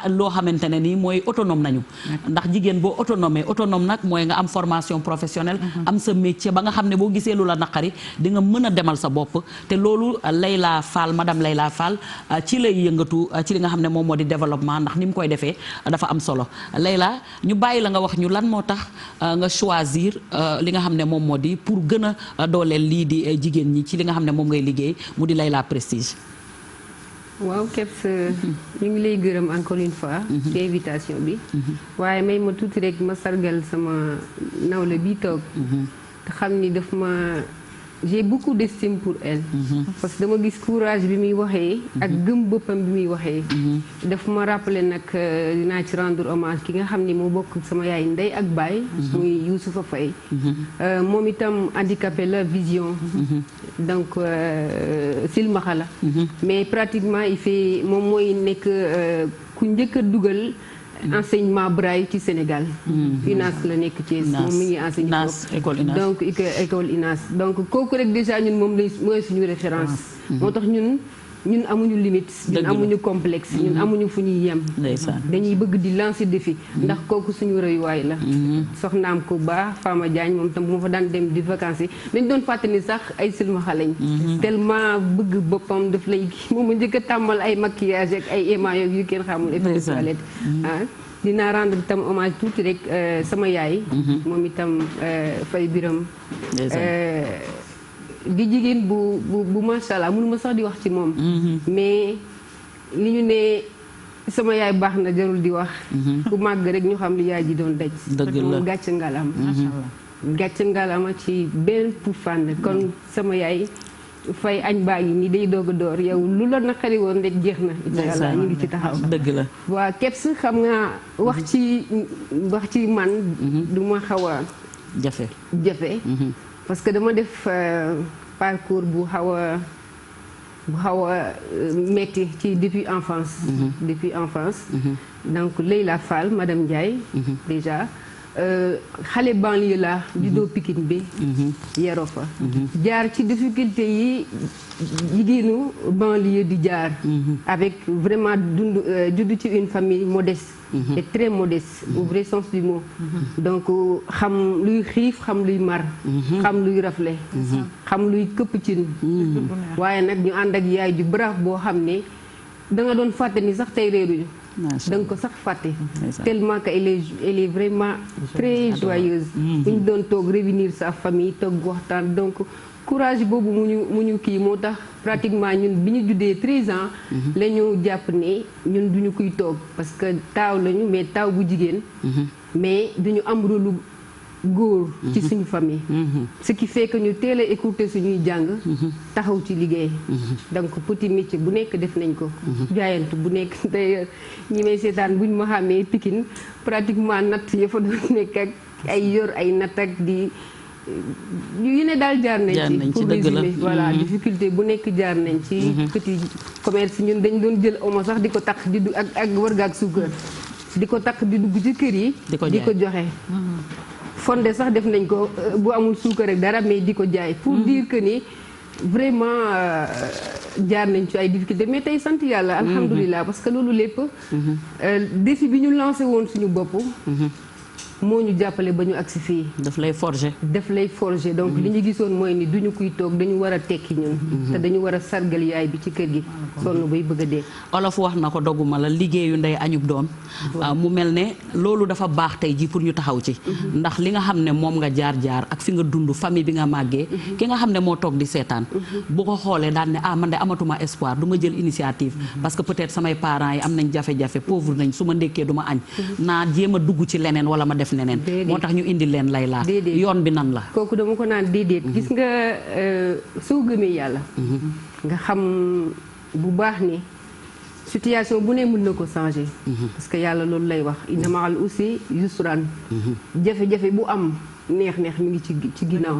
Speaker 1: loo xamante ne nii mooy autonome nañu ndax jigéen boo autonome nag mooy nga am formation professionnelle am sa métier ba nga xam ne boo gisee lu la naqari di nga mën a demal sa bopp te loolu Layla Fall madame Layla Fall ci lay yëngatu ci li nga xam ne moom moo di développement ndax ni mu koy defee dafa am solo Layla ñu bàyyi la nga wax ñu lan moo tax nga choisir li nga xam ne moom moo di pour gën a dooleel lii di jigéen ñi ci li nga xam ne moom ngay liggéey mu di Layla Prestige.
Speaker 11: waaw Kebs ñu ngi lay gërëm encore une fois ci invitation bi waaye may ma tuuti rek ma sargal sama nawle bi toog te xam ni daf ma j'ai beaucoup d'estime pour elle parce que dama gis courage bi muy waxee ak gëm boppam bi muy waxee daf ma rappeler nag dinaa ci rendre hommage ki nga xam ni moo bokk sama yaay ndey ak baay muy Youssoufa Faye moom itam handicapé la vision donc silmaxa la mais pratiquement il fait moom mooy nekk ku njëkk a dugal enseignement braille ci Sénégal. UNAS la nekk ci moom mi ngi enseigné foofu donc école UNAS donc kooku rek déjà ñun moom lay mooy suñu référence moo tax ñun amuñu limite ñun amuñu complexe ñun amuñu fu ñuy yem dañuy bëgg di lancer défi ndax kooku suñu rëyuwaay la soxnaam ko baax Fama Diagne moom tam bu ma fa daan dem di vacances yi dañ doon fàttali sax ay silmaxa lañ tellement bëgg boppam daf lay moom a njëkk a tàmmal ay maquillage ak ay émail yu kenn xamul effet de toilette dinaa rendre itam hommage tuuti rek sama yaay moom itam Fay Biram di jigéen bu macha allah mënuma sax di wax ci moom mais li ñu ne sama yaay baax na jarul di wax ku màgg rek ñu xam li yaay ji doon daj moom gàcce ngalam gàcce ngalama ci benn pour fànn kon sama yaay Fay añ baa ngi nii day doog a door yow lu la naqari woon rek jeex na incha allah ñu ngi ci taxaw
Speaker 1: dëgg la
Speaker 11: waa Kebs xam nga wax ci man du ma xaw a jafe parce que dama def parcours bu xaw a metti ci depuis enfance donc Layla Fall madame Ndiaye déjà xale banlieue la juddoo Pikine bi yaroo fa jaar ci difficulté yi jigéenu banlieue di jaar avec vraiment judd ci une famille modeste et très modeste au vrai sens du mot donc xam luy xiif xam luy mar xam luy rafle xam luy këpp cin waaye nag ñu ànd ak yaay ju brave boo xam ne da nga doon fàtte ni sax tey réeruñu da nga ko sax fàtte tellement que elle est vraiment très joyeuse bu ñu doon toog réunir sa famille toog waxtaan donc courage boobu mu ñu kii moo tax pratiquement ñun bi ñu juddee 13 ans la ñu jàpp ne ñun duñu kuy toog parce que taaw lañu mais taaw bu jigéen mais duñu am rôle góor ci suñu famille ce qui fait que ñu teel a écouter suñuy jàng taxaw ci liggéey donc petit métier bu nekk def nañ ko jaayantu bu nekk d'ailleurs ñi may seetaan buñ ma xàmmee Pikine pratiquement natt ya fa doon nekk ak ay yor ay natt ak di yu ne daal jaar nañ ci pour résumer voilà difficulté bu nekk jaar nañ ci petit commerce ñun dañ doon jël omo sax di ko takk di ak wërga ak suukar di ko takk di dugg ci kër yi di ko joxe fonde sax def nañ ko bu amul suukar rek dara mais di ko jaay pour dire que ni vraiment jaar nañ ci ay difficultés mais tey sant yàlla alhamdulilah parce que loolu lépp défi bi ñu lancé woon suñu bopp moo ñu jàppale ba ñu agsi fii
Speaker 1: daf lay forger
Speaker 11: donc li ñu gisoon mooy ni duñu kuy toog dañu war a tekki ñun te dañu war a sargal yaay bi ci kër gi sonn bay bëgg a dee
Speaker 1: olof wax na ko doguma la liggéeyu ndey añub doom mu mel ne loolu dafa baax tey ji pour ñu taxaw ci ndax li nga xam ne moom nga jaar ak fi nga dund famille bi nga màggee ki nga xam ne moo toog di seetaan bu ko xoolee daan ne man de amatuma espoir du ma jël initiative parce que peut-être samay parents yi am nañ jafe-jafe pauvre nañ su ma ndékkee du ma añ naa jéem a dugg ci leneen wala ma def def neneen. moo tax ñu indi leen Layla. yoon bi nan la.
Speaker 11: kooku dama ko naan déedéet. gis nga soo gëmee yàlla. nga xam bu baax ni situation bu ne mën na ko changer. parce que yàlla loolu lay wax inna ma'al usri yusran. jafe-jafe bu am neex-neex mi ngi ci ginnaaw.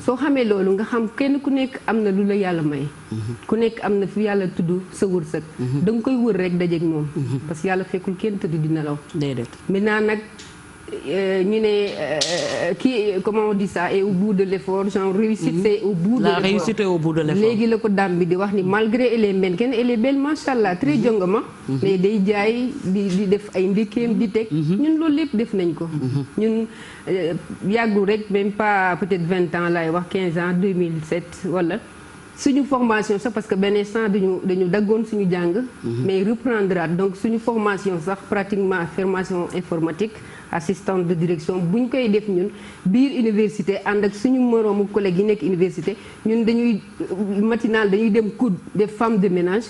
Speaker 11: soo xamee loolu nga xam kenn ku nekk am na lu la yàlla may. ku nekk am na fu yàlla tudd sa wërsëg. da nga koy wër rek dajeeg moom. parce que yàlla fekkul kenn tëdd di nelaw.
Speaker 1: déedéet
Speaker 11: maintenant nag ñu ne kii comment on dit ça est au bout de l'effort genre réussite c'est au bout de l'effort.
Speaker 1: la réussite est au bout de l'effort.
Speaker 11: léegi la ko dam bi di wax ni malgré elle est mannequin elle est belle machallah très jongama. mais day jaay di def ay ndékkeem di teg. ñun loolu lépp def nañ ko. ñun yàggul rek même pas peut-être 20 ans laay wax 15 ans 2007 wala. suñu formation sax parce que benn instant dañu daggoon suñu jàng. mais reprendre donc suñu formation sax pratiquement formation informatique assistante de direction buñ koy def ñun biir université ànd ak suñu moroomu collègue yi nekk université ñun dañuy matinal dañuy dem cours def femme de ménage.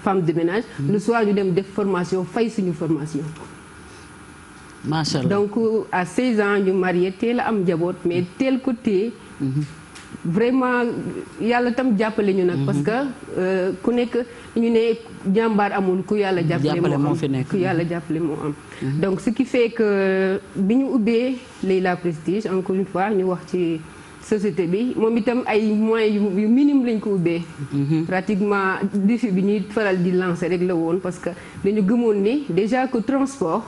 Speaker 11: femme de ménage. le soir ñu dem def formation fay suñu formation.
Speaker 1: macha allah
Speaker 11: donc à 16 ans ñu marié teel a am njaboot mais teel ko téye. vraiment yàlla tam jàppale ñu nag. parce que ku nekk ñu ne jàmbaar amul ku yàlla jàppale moo am ku yàlla jàppale moo am. donc ce qui fait que bi ñu ubbee Layla Prestige encore une fois ñu wax ci société bi moom itam ay moyens yu minime lañ ko ubbee. pratiquement défi bi ñuy faral di lancer rek la woon parce que dañu gëmoon ni déjà que transport.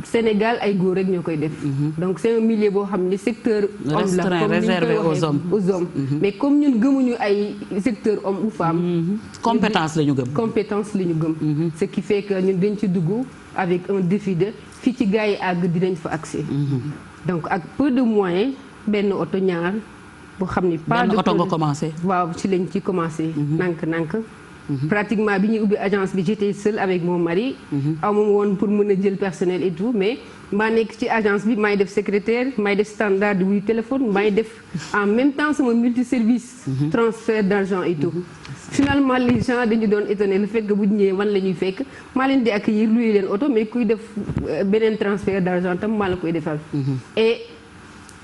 Speaker 11: Sénégal ay góor rek ñoo koy def. donc c'est un milieu boo xam ne secteur homme la comme
Speaker 1: réservé aux hommes.
Speaker 11: mais comme ñun gëmuñu ay secteur homme ou femme.
Speaker 1: compétence la ñu gëm.
Speaker 11: compétence la ñu gëm. ce qui fait que ñun dañ ci dugg avec un défi de fii ci gars yi àgg dinañ fa accès. donc ak peu de moyens benn oto ñaar boo xam ni. pas de
Speaker 1: benn oto nga commencé.
Speaker 11: waaw ci lañ ci commencé. nànk-nànk. pratiquement bi ñuy ubbi agence bi j'étais seule avec mon mari. amuma woon pour mën a jël personnel et tout mais maa nekk ci agence bi maay def secrétaire maay def standard wuy téléphone maay def en même temps sama multiservice. transfert d'argent et tout. finalement les gens dañu doon étonné le fait que bu ñu ñëwee man la ñuy fekk maa leen di accueillir luy leen oto mais kuy def beneen transfert d'argent tam maa la koy defal. et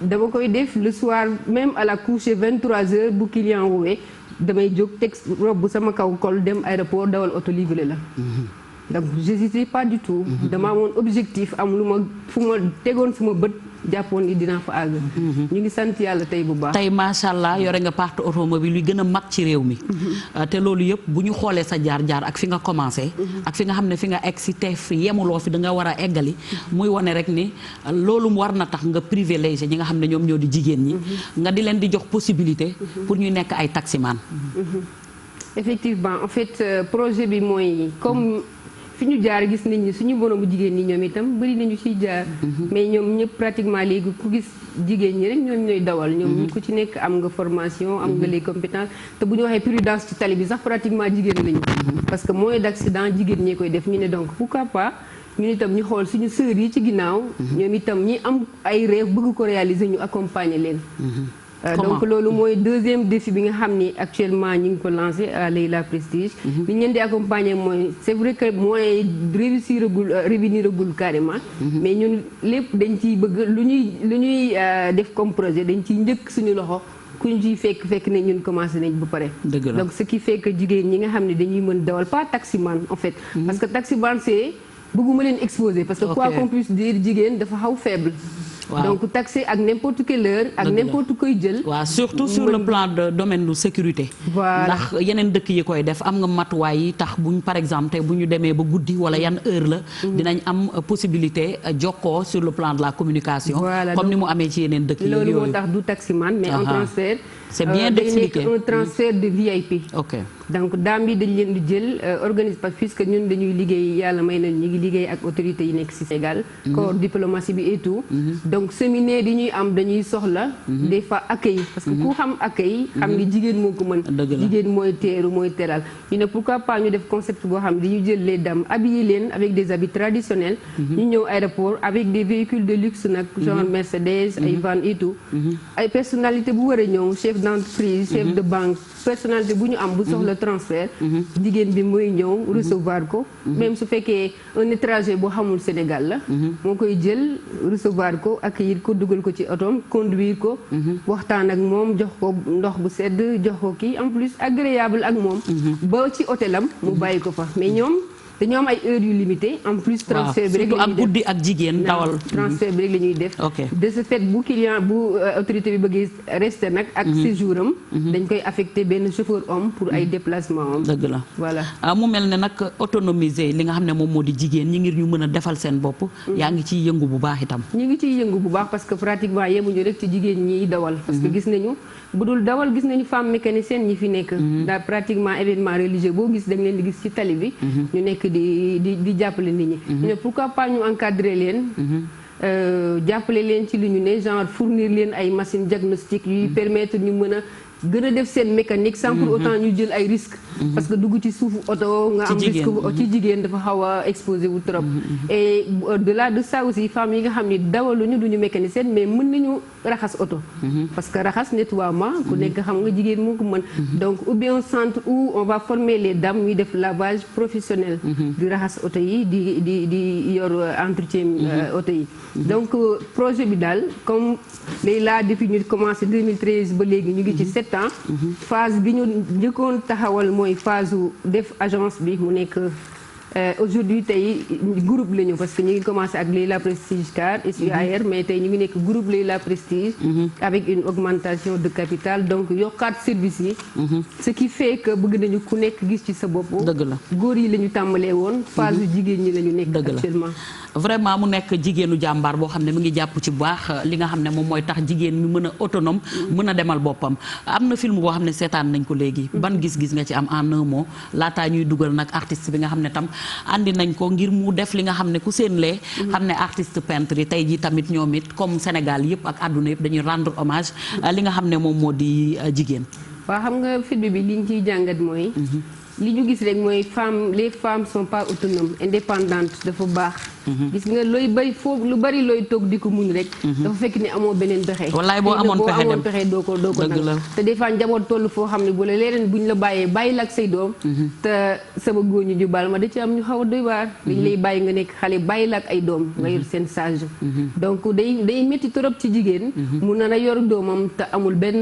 Speaker 11: dama koy def le soir même à la couche 23h bu client woowee. damay jóg teg robe sama kaw kol dem aéroport dawal auto livré la. donc j'hésitais pas du tout. dama amoon objectif am lu ma fu ma tegoon sama bët jàppoon ni dinaa fa àgg. ñu ngi sant yàlla tey bu baax.
Speaker 1: tey macha allah yore nga partie automobile yu gën a mag ci réew mi. te loolu yëpp bu ñu xoolee sa jaar-jaar ak fi nga commencé. ak fi nga xam ne fi nga egg si te yemuloo fi da nga war a eggali. muy wane rek ni loolu war na tax nga privilégié ñi nga xam ne ñoom ñoo di jigéen ñi. nga di leen di jox possibilité. pour ñu nekk ay taximan.
Speaker 11: effectivement en fait projet bi mooy comme. fi ñu jaar gis nañ ni suñu boroomu jigéen ñi ñoom itam bëri nañu ciy jaar. mais ñoom ñëpp pratiquement léegi ku gis jigéen ñi rek ñoom ñooy dawal. ñoom ku ci nekk am nga formation am nga les compétences te bu ñu waxee prudence ci tali bi sax pratiquement jigéen lañu. parce que moyen d'accident jigéen ñee koy def ñu ne donc pourquoi pas ñun itam ñu xool suñu sœurs yi ci ginnaaw. ñoom itam ñi am ay rêve bëgg ko réaliser ñu accompagner leen. donc loolu mooy deuxième défi bi nga xam ni actuellement ñu ngi ko lancé à Layla Prestige. li ñu leen di accompagner mooy c'est vrai que mooy revenir agul carrément. mais ñun lépp dañ ciy bëgg lu ñuy def comme projet dañ ciy njëkk suñu loxo ku ñu ciy fekk ne ñun commencé nañ ba pare. donc ce qui fait que jigéen ñi nga xam ne dañuy mën dawal pas taximan en fait. parce que taximan c'est bëgguma leen exposer parce que quoi qu'on puisse dire jigéen dafa xaw faible. donc taxi ak n'importe quelle heure ak n'importe koy jël.
Speaker 1: waaw surtout sur le plan de domaine de sécurité.
Speaker 11: voilà
Speaker 1: ndax yeneen dëkk yi koy def am nga matuwaay yi tax buñ par exemple tey bu ñu demee ba guddi wala yan heure la. dinañ am possibilité jokkoo sur le plan de la communication. comme ni mu amee ci yeneen dëkk yi
Speaker 11: loolu moo tax du taximan mais un transfert.
Speaker 1: c'est bien d'expliquer
Speaker 11: un transfert de VIP.
Speaker 1: ok
Speaker 11: donc daam bi dañ leen di jël organise parce que puisque ñun dañuy liggéey yàlla may nañ ñu ngi liggéey ak autorités yi nekk ci Sénégal. corps diplomatie bi et tout. donc séminaire yi ñuy am dañuy soxla. des fois accueil parce que ku xam accueil. xam ni jigéen moo ko mën. jigéen mooy teeru mooy teral. ñu ne pourquoi pas ñu def concept boo xam dañuy jël les dames habiller leen avec des habits traditionnels. ñu ñëw aéroport avec des véhicules de luxe nag. genre Mercedes ay van et tout. ay personnalité bu war a ñëw chef d'entreprise chef de banque personnalité bu ñu am bu soxla soxla transfert jigéen bi mooy ñëw recevoir ko même su fekkee un étranger boo xamul Sénégal la moo koy jël recevoir ko accueillir ko dugal ko ci otoom conduire ko waxtaan ak moom jox ko ndox bu sedd jox ko kii en plus agréable ak moom ba ci hôtelam mu bàyyi ko fa mais ñoom dañoo am ay heures yu limité en plus transfert bi rek
Speaker 1: surtout ak guddi ak jigéen dawal
Speaker 11: transfert bi rek la ñuy def de ce fait bu client bu autorité bi bëggee rester nag ak séjour am dañ koy affecté benn chauffeur homme pour ay déplacement am
Speaker 1: dëgg la
Speaker 11: voilà
Speaker 1: mu mel ne nag autonomiser li nga xam ne moom moo di jigéen ñi ngir ñu mën a defal seen bopp yaa ngi ciy yëngu bu baax itam
Speaker 11: ñi ngi ciy yëngu bu baax parce que pratiquement yemuñu rek ci jigéen ñiy dawal parce que gis nañu bu dul dawal gis nañu femme mécanicienne ñi fi nekk daal pratiquement événement religieux boo gis dañ leen di gis ci tali bi ñu nekk di jàppale nit ñi mais pourquoi pas ñu encadrer leen jàppale leen ci li ñu ne genre fournir leen ay machines diagnostiques yuy permettre ñu mën a gën a def seen mécanique sans pour autant ñu jël ay risques parce que dugg ci suufu oto nga am risque ci jigéen dafa xaw a exposé wu trop et au-delà de ça aussi femmes yi nga xam ni dawaluñu duñu mécanicienne mais mën nañu raxas oto parce que raxas nettoiement ku nekk xam nga jigéen moo ko mën donc ou bien un centre où on va former les dames ñuy def lavage professionnel di raxas oto yi di yor entretien oto yi donc projet bi daal comme Leïla depuis ñu commencé 2013 ba léegi ñu ngi ci 7 ans phase bi ñu njëkkoon taxawal mooy phase def agence bi mu nekk aujourd'hui tey groupe la ñu parce que ñu ngi commencé ak Leïla Prestige Car SUAR mais tey ñu ngi nekk groupe Leïla Prestige avec une augmentation de capital donc yokkaat service yi ce qui fait que bëgg nañu ku nekk gis ci sa bopp
Speaker 1: dëgg la
Speaker 11: góor yi la ñu tàmbalee woon phase yu jigéen ñi la ñu nekk actuellement
Speaker 1: vraiment mu nekk jigéenu jàmbaar boo xam ne mu ngi jàpp ci bu baax li nga xam ne moom mooy tax jigéen ñu mën a autonome mën a demal boppam am na film boo xam ne seetaan nañ ko léegi ban gis-gis nga ci am en un mot laataa ñuy dugal nag artiste bi nga xam ne tam andi nañ ko ngir mu def li nga xam ne ku seen lee xam ne artiste peintre yi tey ji tamit ñoom it comme Sénégal yëpp ak àdduna yëpp dañuy rendre hommage li nga xam ne moom moo di jigéen
Speaker 11: waaw xam nga film bi liñ ciy jàngat mooy li ñu gis rek mooy les femmes sont pas autonomes indépendantes dafa baax gis nga looy bay foofu lu bari looy toog di ko muñ rek dafa fekk ni amoo beneen pexe
Speaker 1: wallaay boo amoon
Speaker 11: pexe doo ko nag te des fois njaboot toll foo xam ne bu la leneen buñ la bàyyi la ak say doom te sama góor ñu jubal ma da ci am ñu xaw a doy waar dañ lay bàyyi nga nekk xale bàyyi la ak ay doom nga yor seen sage donc day métti trop ci jigéen mu nar a yor doomam te amul benn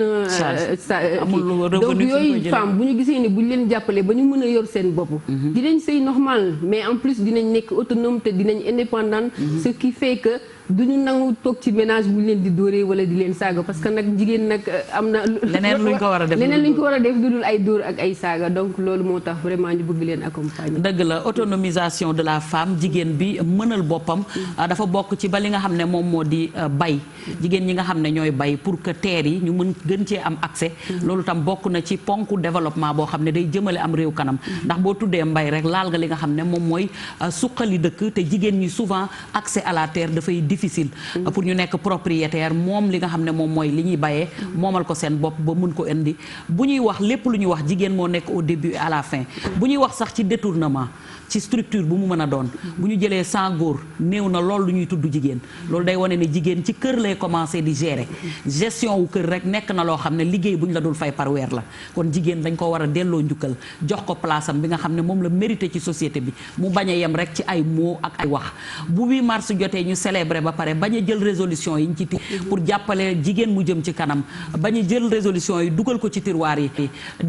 Speaker 11: donc yooyu femme bu ñu gisee ni buñ leen jàppale ba ñu mën a yor seen bopp dinañ sëy normal mais en plus dinañ nekk autonome te dinañ indépendante ce qui fait que duñu nangu toog ci ménage bu ñu leen di dóoree wala di leen saaga parce que nag jigéen nag am na
Speaker 1: leneen luñ ko war a def
Speaker 11: lu dul ay dóor ak ay saaga donc loolu moo tax vraiment ñu bëgg leen accompagner.
Speaker 1: dëgg la autonomisation de la femme jigéen bi mënal boppam dafa bokk ci ba li nga xam ne moom moo di bay jigéen ñi nga xam ne ñooy bay pour que terre yi ñu mën gën cee am accès loolu tam bokk na ci ponku développement boo xam ne day jëmale am réew kanam ndax boo tuddee mbay rek laal nga li nga xam ne moom mooy suqali dëkk te jigéen ñi souvent accès à la terre dafay difficile pour ñu nekk propriétaire moom li nga xam ne moom mooy li ñuy bayee moomal ko seen bopp ba mun ko indi bu ñuy wax lépp lu ñuy wax jigéen moo nekk au début et à la fin bu ñuy wax sax ci détournement ci structure bu mu mën a doon bu ñu jëlee 100 góor néew na loolu lu ñuy tudd jigéen loolu day wane ne jigéen ci kër lay commencer di gérer gestion wu kër rek nekk na loo xam ne liggéey bu ñu la dul fay par weer la kon jigéen dañ ko war a delloo njukkal jox ko place am bi nga xam ne moom la mérité ci société bi mu bañ a yem rek ci ay mots ak ay wax bu 8 mars jotee ñu célébrer ba pare bañ a jël résolution yi ñu ci pour jàppale jigéen mu jëm ci kanam bañ a jël résolution yi dugal ko ci tiroir yi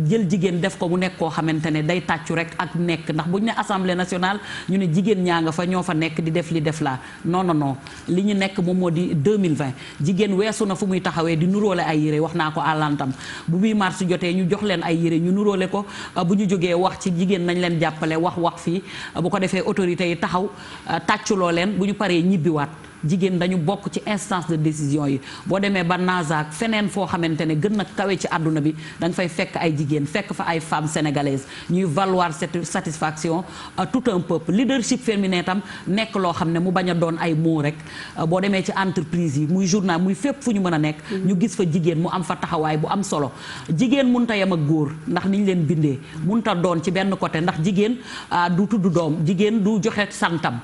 Speaker 1: jël jigéen def ko mu nekk koo xamante ne day tàccu rek ak nekk ndax bu ñu ne assemblée nationale ñu ne jigéen ñaa nga fa ñoo fa nekk di def li def laa non non non li ñu nekk moom moo di 2020 jigéen weesu na fu muy taxawee di nuróole ay yére wax naa ko àlantam bu 8 mars jotee ñu jox leen ay yére ñu nuróole ko bu ñu jógee wax ci jigéen nañ leen jàppale wax fii bu ko defee autorités yi taxaw tàcculoo leen bu ñu paree ñibbiwaat jigéen dañu bokk ci instance de décision yi boo demee ba NASA feneen foo xamante ne gën na kawe ci àdduna bi da nga fay fekk ay jigéen fekk fa ay femmes sénégalaises ñuy valoir cette satisfaction tout un peuple leadership féminin tam nekk loo xam ne mu bañ a doon ay mots rek boo demee ci entreprise yi muy journal muy fépp fu ñu mën a nekk ñu gis fa jigéen mu am fa taxawaay bu am solo jigéen munta yem ak góor ndax niñ leen bindee munta doon ci benn côté ndax jigéen du tudd doom jigéen du joxe santam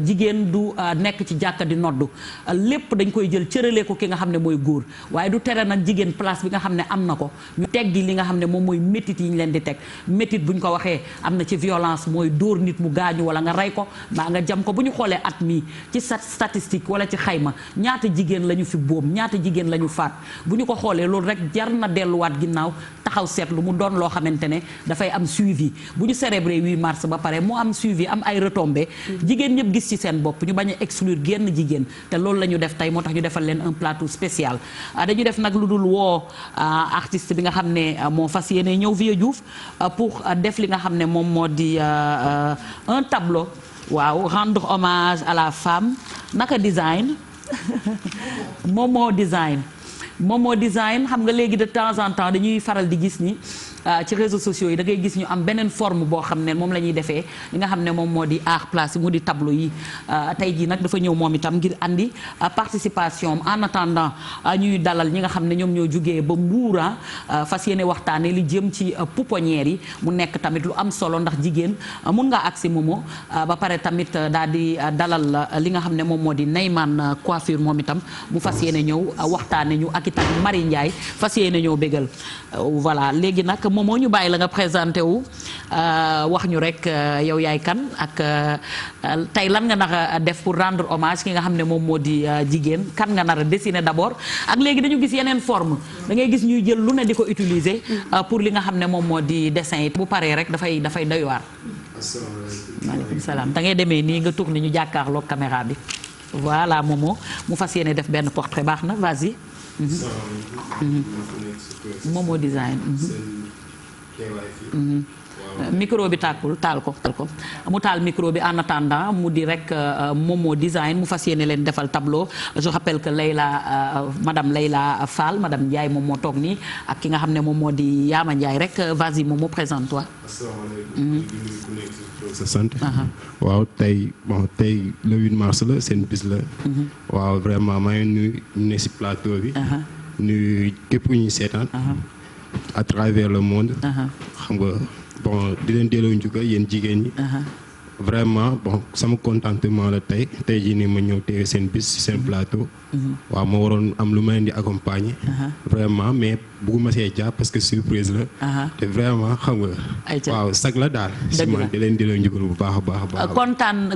Speaker 1: jigéen du nekk ci jàkka di noddu lépp dañ koy jël cëralee ko ki nga xam ne mooy góor waaye du tere nag jigéen place bi nga xam ne am na ko ñu teggi li nga xam ne moom mooy métit yi ñu leen di teg métit bu ñu ko waxee am na ci violence mooy dóor nit mu gaañu wala nga rey ko mbaa nga jam ko bu ñu xoolee at mii ci statistique wala ci xayma ñaata jigéen la ñu fi boom ñaata jigéen la ñu faat bu ñu ko xoolee loolu rek jar na delluwaat ginnaaw taxaw seetlu mu doon loo xamante ne dafay am suivi bu ñu célébré 8 mars ba pare mu am suivi am ay retombées jigéen ñëpp gis ci seen bopp ñu bañ a exclure génn jigéen te loolu la ñu def tey moo tax ñu defal leen un plateau spécial dañu def nag lu dul woo artiste bi nga xam ne moo fas yéene ñëw Vieux Diouf pour def li nga xam ne moom moo di un tableau waaw rendre hommage à la femme naka design Momo design xam nga léegi de temps en temps dañuy faral di gis ni ci réseaux sociaux yi da ngay gis ñu am beneen forme boo xam ne moom la ñuy defee li nga xam ne moom moo di art place yi mu di tableau yi tey jii nag dafa ñëw moom itam ngir andi participation en attendant ñuy dalal ñi nga xam ne ñoom ñoo jugee ba Mbuur fas yéene waxtaane li jëm ci pouponnière yi mu nekk tamit lu am solo ndax jigéen mun ngaa agsi moomo ba pare tamit daal di dalal li nga xam ne moom moo di Neyman coiffure moom itam mu fas yéene ñëw waxtaane ñu ak itam Marie Ndiaye fas yéene ñëw bégal voilà léegi nag moom moo ñu bàyyi la nga présenté wu wax ñu rek yow yaay kan ak tey lan nga nar a def pour rendre hommage ki nga xam ne moom moo di jigéen kan nga nar a dessiner d'abord ak léegi dañu gis yeneen forme da ngay gis ñuy jël lu ne di ko utiliser pour li nga xam ne moom moo di dessin yi bu paree rek dafay doy waar. maaleykum salaam da ngay demee nii nga tourné ñu jàkkaarloog caméra bi voilà Momo mu fas yéene def benn portrait baax na vas-y. Momo design. Micro bi taal ko mu taal micro bi en attendant mu di rek Momo design mu fas yéene leen defal tableau je rappelle que madame Layla Fall madame Ndiaye moom moo toog nii ak ki nga xam ne moom moo di Yaama Ndiaye rek vas-y Momo présente-toi.
Speaker 15: sa sant waaw tey le 8 mars la seen bis la waaw vraiment maa ngi nuyu ñu ne si plateau bi nuyu képp ku ñuy seetaan à travers le monde xam nga bon di leen delloo njukkal yéen jigéen ñi vraiment bon sama contentement la tey jii nii ma ñëw teewe seen bis si seen plateau waaw ma waroon am lu ma leen di accompagner vraiment mais bugguma see jàpp parce que surprise la te vraiment xam nga waaw sag la daal si man di leen njukkal bu baax a baax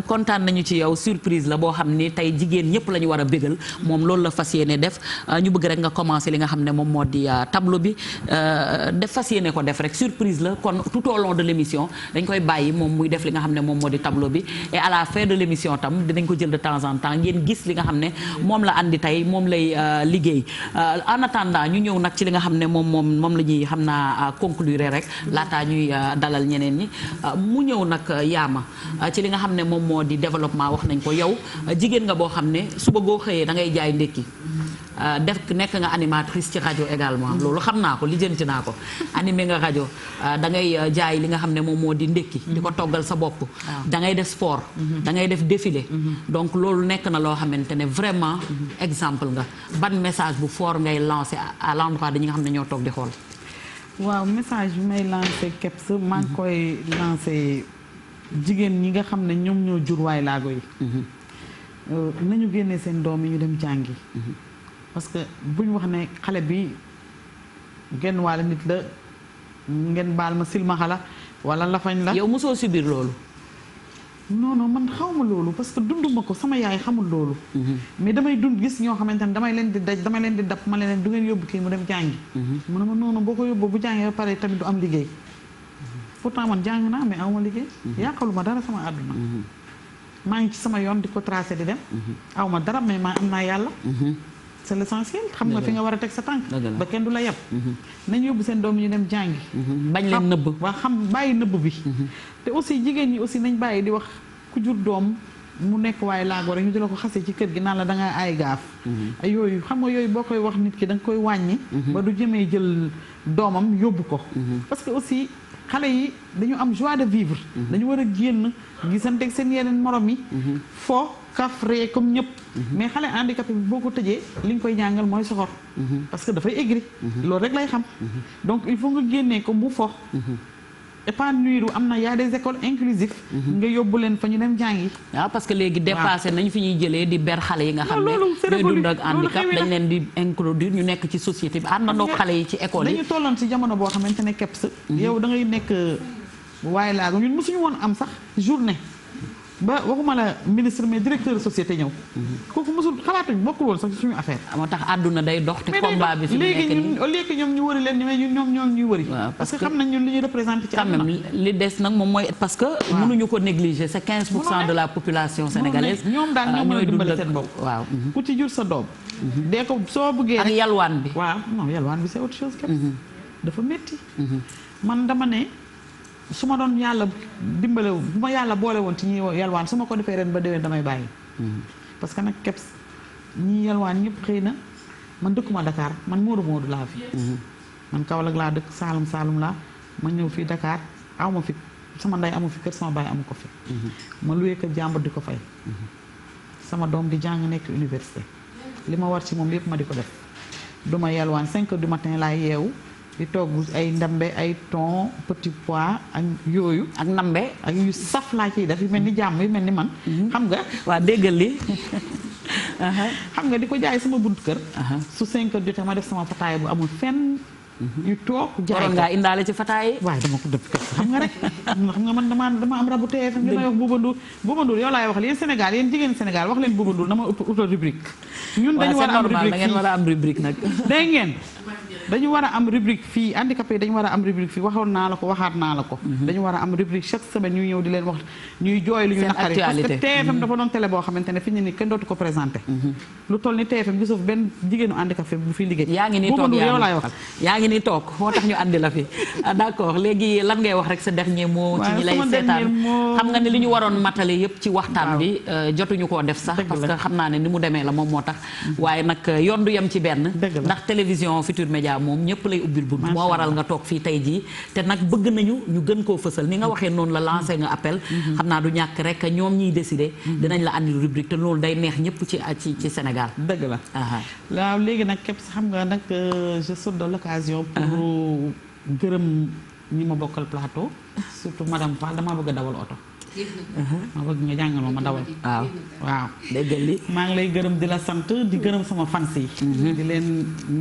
Speaker 1: kontaan nañu ci yow surprise la boo xam ni tey jigéen ñëpp la ñu war a bégal moom loolu la fas yéene def ñu bëgg rek nga commencer li nga xam ne moom moo di tableau bi def fas yéene ko def rek surprise la kon tout au long de l'émission dañ koy bàyyi moom muy def li nga xam ne moom moo di tableau bi et à la fin de l'émission tam dinañ ko jël de temps en temps ngeen gis li nga xam ne moom la andi tey moom lay liggéey en attendant ñu ñëw nag ci li nga xam ne moom la ñuy xam naa conclure rek laataa ñuy dalal ñeneen ñi mu ñëw nag Yaama ci li nga xam ne moom moo di développement wax nañ ko yow jigéen nga boo xam ne suba goo xëyee da ngay jaay ndékki nekk nga animatrice ci rajo également loolu xam naa ko lijjanti naa ko animé nga rajo da ngay jaay li nga xam ne moom moo di ndékki di ko toggal sa bopp da ngay def sport da ngay def défilé donc loolu nekk na loo xamante ne vraiment exemple nga ban message bu fort ngay lancé à l'endroit de ñi nga xam ne ñoo toog di xool
Speaker 16: waaw message bi may lancé Kebs maa ngi koy lancé jigéen ñi nga xam ne ñoom ñoo jur waay laago yi nañu génnee seen doom yi ñu dem jàngi parce que bu ñu wax ne xale bi genn wàll nit la ngeen baal ma silmaxa la wala lafañ la.
Speaker 1: yow mosoo subir loolu.
Speaker 16: non man xawma loolu parce que dunduma ko sama yaay xamul loolu. mais damay dund gis ñoo xamante ne damay leen di dab ma leen du ngeen yóbbu kii mu dem jàngi. mu ne ma noonu boo ko yóbbu bu jàngee ba pare tamit du am liggéey. pourtant man jàng naa mais awma liggéey. yàqaluma dara sama àdduna. maa ngi ci sama yoon di ko tracé di dem. awma dara mais maa am naa yàlla. c'est l'essentiel xam nga fi nga war a teg sa tànk ba kenn du la yeb nañ yóbbu seen doom ñu dem jàngi
Speaker 1: bañ leen nëbb
Speaker 16: waa xam bàyyi nëbb bi te aussi jigéen ñi aussi nañ bàyyi di wax ku jur doom mu nekk waaye laago rek ñu di la ko xasee ci kër gi naan la da nga ay gaaf yooyu xam nga yooyu boo koy wax nit ki da nga koy wàññi ba du jëmee jël doomam yóbbu ko parce que aussi xale yi dañu am joie de vivre dañu war a génn gisanteeg seen yeneen morom yi foo kaf ree comme ñëpp mais xale handicapé bi boo ko tëjee li nga koy jàngal mooy soxor parce que dafay aigri loolu rek lay xam donc il faut nga génnee ko mu fo épanouir am na y a des écoles inclusives. nga yóbbu leen fa ñu dem jàngi.
Speaker 1: waaw parce que léegi dépassé nañ fi ñuy jëlee di ber xale yi nga xam ne ñooy dund ak handicap dañ leen di introduire ñu nekk ci société bi àndandoo xale yi ci école yi.
Speaker 16: dañu tolloon ci jamono boo xamante ne keps yow da ngay nekk waaye laa ñun mosuñu woon am sax journée ba waxuma la ministre mais directeur société ñëw. kooku mosul xalaatuñ bokkul woon sax ci suñu affaire.
Speaker 1: moo tax àdduna day dox te combat bi fi mu nekk
Speaker 16: léegi ñun au lieu que ñoom ñu wëri leen mais ñoom ñuy wëri. parce que xam nañ ñun li ñuy représenté ci
Speaker 1: quand même li des nag moom mooy parce que mënuñu ko négliger c'est 15% de la population sénégalaise.
Speaker 16: ñoom daal ñoo mën a dimbali seen bopp.
Speaker 1: waaw
Speaker 16: ku ci jur sa doom. dee ko soo bëggee
Speaker 1: ak yalwaan bi.
Speaker 16: waaw non yalwaan bi c'est autre chose. dafa métti. man dama ne. su ma doon yàlla dimbale bu ma yàlla boole woon ci ñi yalwaan su ma ko defee ren ba déwén damay bàyyi. parce que nag keps ñi yalwaan ñëpp xëy na man dëkkuma Dakar man Moodu laa fi. man Kaolack laa dëkk Saalum laa ma ñëw fii Dakar aw ma fi sama ndey amu fi kër sama baay amu ko fi. ma luwee kër jàmbur di ko fay. sama doom di jàng nekk université li ma war ci moom yëpp ma di ko def du ma yalwaan 5 heures du matin laay yeewu. di togg ay ndambe ay thon petit pois ak yooyu.
Speaker 1: ak ndambe
Speaker 16: ak yu saf laa ciy def yu mel ni jàmm yu mel ni man. xam nga.
Speaker 1: waa déggal li
Speaker 16: xam nga di ko jaay sama bunt kër. su 5 heures jotee ma def sama fataaya bu amul fenn. yu toog jaay
Speaker 1: waroon ngaa indaale ci fataay.
Speaker 16: waaye dama ko dëpp kër xam nga rek. xam nga man dama am rabu TFM li may wax Bouba Ndour yow laay wax yéen Sénégal yéen jigéen Sénégal wax leen Bouba Ndour dama utal rubrique. ñun dañu war a am rubrique
Speaker 1: da ngeen war a am rubrique nag.
Speaker 16: dégg ngeen. dañu war a am rubrique fii handicapé dañu war a am rubrique fii waxoon naa la ko waxaat naa la ko. dañu war a am rubrique chaque semaine ñuy ñëw di leen wax ñuy jooy lu ñu naqari parce que TFM dafa doon télé boo xamante ne fi ñu ni kenn dootu ko présenté. lu toll ni TFM gisoo fi benn jigéenu handicapé bu fi liggéey.
Speaker 1: yaa ngi nii toog
Speaker 16: yow laay waxal.
Speaker 1: yaa ngi nii toog moo tax ñu andi la fi d'accord léegi lan ngay wax rek sa dernier mot. ci ñi lay seetaan xam nga ne li ñu waroon matale yëpp ci waxtaan bi jotuñu koo def sax. parce que xam naa ne ni mu demee la moom moo tax. waaye nag yoon du yem ci benn. ndax télévision Futurs Médias moom ñëpp lay ubbil bunt moo waral nga toog fii tey jii te nag bëgg nañu ñu gën koo fësal ni nga waxee noonu la lancé nga appel xam naa du ñàkk rek ñoom ñiy décider dinañ la andil rubrique te loolu day neex ñëpp ci Sénégal.
Speaker 16: dëgg la waaw léegi nag képp xam nga nag je saute de l'occasion pour gërëm ñi ma bokkal plateau surtout madame Fall damaa bëgg a dawal oto ma bëgg nga jàngal ma dawal. waaw déggal li maa ngi lay gërëm di la sant di gërëm sama fans yi. di leen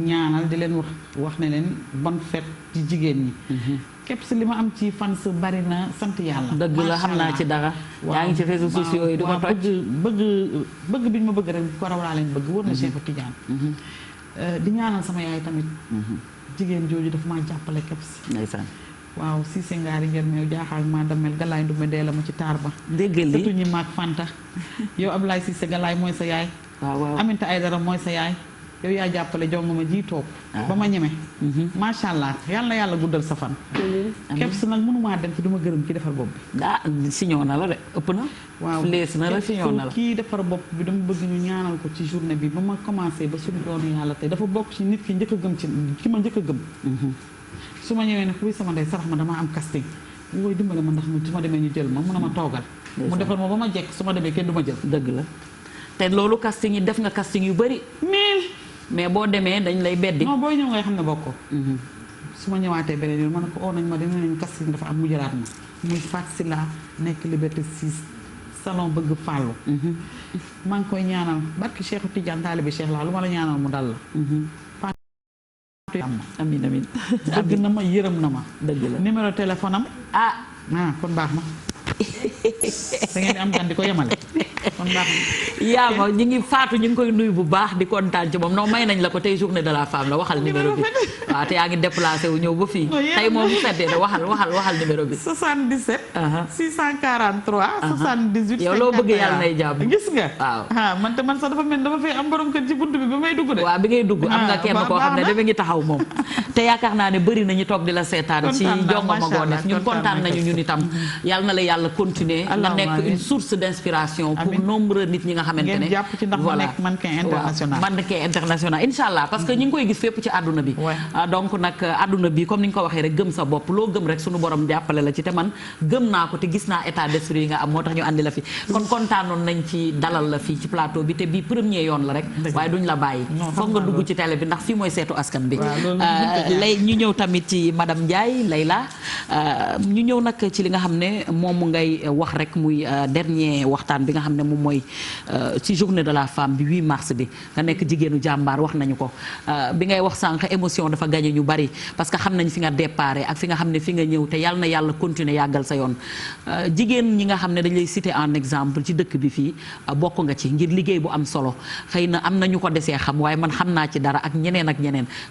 Speaker 16: ñaanal di leen wax ne leen bonne fête ci jigéen ñi. képp si li ma am ci fans bari na sant yàlla.
Speaker 1: dëgg la xam naa ci dara. yaa ngi ci réseaux sociaux yi di ko toj.
Speaker 16: bëgg bi ñu ma bëgg rek ko raw laa leen bëgg wër na Cheikh Tidiane. di ñaanal sama yaay tamit. jigéen jooju dafa maa jàppale képp si.
Speaker 1: ndeysaan.
Speaker 16: waaw Cissé Ngari ngeen meew jaaxaal maa damel galaay ndume dee la ma ci taar ba.
Speaker 1: déggal li
Speaker 16: surtout ñi maag Fanta. yow Ablaye Cissé galaay mooy sa yaay.
Speaker 1: waaw
Speaker 16: Aminta Aydara mooy sa yaay. yow yaa jàppale jonga ma ji toog. ba ma ñeme. macha allah yal na yàlla guddal sa fan. képp si nag mënumaa dem ci du ma gërëm ci defar bopp bi.
Speaker 1: siñoo na la de ëpp na.
Speaker 16: waaw
Speaker 1: lees na la siñoo na la
Speaker 16: kii defar bopp bi dama bëgg ñu ñaanal ko ci journée bi ba ma commencé ba suñu doonu yàlla tey dafa bokk ci nit ki njëkk a gëm ci ki ma njëkk a gëm. su ma ñëwee ne fuy sama ndey sarax ma damaa am casting wooy dimbale ma ndax su ma demee ñu jël ma mun a ma toogal. mu defal ma ba ma jekk su ma demee kenn du ma jël.
Speaker 1: dëgg la te loolu casting yi def nga casting yu bari. mais boo demee dañ lay beddi.
Speaker 16: non booy ñëw ngay xam ne bokkoo. su ma ñëwaatee beneen yoon ma ne ko oo nañ ma dem nañ casting dafa am mu jëlaat ma muy Fatou Sylla nekk Liberté 6 salon bëgg fàllu. maa ngi koy ñaanal barki Cheikh Tidiane taalibe Cheikh laa lu ma la ñaanal mu dal la.
Speaker 1: amiin amiin
Speaker 16: bëgg na ma yërëm na ma.
Speaker 1: dëgg la
Speaker 16: numéro téléphone am. kon baax na. da ngeen di am gan di ko yemale. kon baax na.
Speaker 1: yaa ma ñu ngi faatu ñu ngi koy nuyu bu baax di kontaan ci moom non may nañ la ko tey journée de la femme la waxal numéro bi. waaw te yaa ngi déplacé wu ñëw ba fii. tey moom bu fekkee ne waxal numéro bi.
Speaker 16: 77. 643. 78.
Speaker 1: yow loo bëgg yàlla nay jàmm.
Speaker 16: gis nga.
Speaker 1: waaw
Speaker 16: man sax dafa mel dafa fee am borom kër ci buntu bi ba may dugg de.
Speaker 1: waaw bi ngay dugg am nga kenn koo xam ne dafa ngi taxaw moom. te yaakaar naa ne bëri nañu toog di la seetaan ci jongo ma goo def ñun kontaan nañu ñun itam yàlla na la yàlla yàlla continuer nga nekk une source d'inspiration pour nombreux nit ñi nga xamante ne
Speaker 16: ngeen jàpp ci ndax mu nekk mannequin international.
Speaker 1: mannequin international incha allah parce que ñu ngi koy gis fépp ci àdduna bi. donc nag àdduna bi comme ni ñu ko waxee rek gëm sa bopp loo gëm rek sunu borom jàppale la ci te man gëm naa ko te gis naa état d'esprit yi nga am moo tax ñu andi la fi. kon kontaanoon nañ ci dalal la fii ci plateau bi te bii premier yoon la rek. waaye duñ la bàyyi. foog nga dugg ci télé bi ndax fii mooy seetu askan bi. lay ñu ñëw tamit ci madame Ndiaye Layla ñu ñëw nag ci li nga xam ne moom ngay wax rek muy dernier waxtaan bi nga xam ne moom mooy ci journée de la femme bi 8 mars bi nga nekk jigéenu jàmbaar wax nañu ko bi ngay wax sànq émotion dafa gañe ñu bari parce que xam nañ fi nga déparé ak fi nga xam ne fi nga ñëw te yàlla na yàlla continuer yàggal sa yoon jigéen ñi nga xam ne dañ lay citer en exemple ci dëkk bi fii bokk nga ci ngir liggéey bu am solo xëy na am na ñu ko desee xam waaye man xam naa ci dara ak ñeneen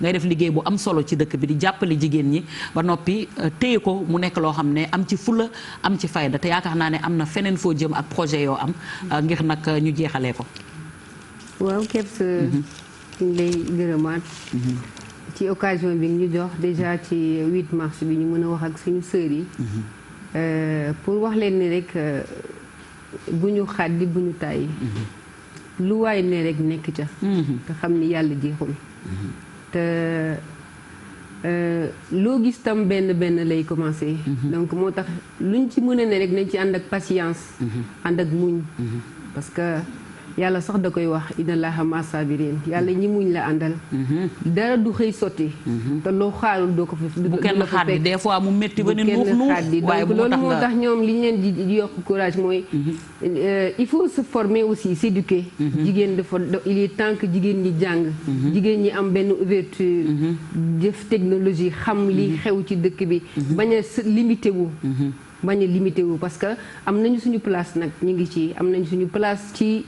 Speaker 1: ngay def liggéey bu am solo ci dëkk bi di jàppale jigéen ñi ba noppi téye ko mu nekk loo xam ne am ci fula am ci fayda te yaakaar naa ne am na feneen foo jëm ak projet yoo am ngir nag ñu jeexalee ko.
Speaker 11: waaw Kebs ñu lay gërëmaat ci occasion bi ñu jox déjà ci 8 mars bi ñu mën a wax ak suñu sœurs yi pour wax leen ni rek bu ñu xàddi bu ñu tàyyi lu waay ne rek nekk ca te xam ni yàlla jeexul te loo gis tam benn lay commencer donc moo tax luñ ci mën a ne rek nañ ci ànd ak patience ànd ak muñ parce que yàlla sax da koy wax inna Allaha ma sabirin yàlla ñi muñ la àndal dara du xëy sotti te loo xaarul doo ko fa
Speaker 1: bu kenn xaar bi des fois mu métti ba ne nuux
Speaker 11: donc loolu moo tax ñoom li ñu leen di yokk courage mooy il faut se former aussi s'éduquer jigéen dafa il est temps que jigéen ñi jàng jigéen ñi am benn ouverture def technologie xam li xew ci dëkk bi bañ a limité wu parce que am nañu suñu place nag ñu ngi ci am nañu suñu place ci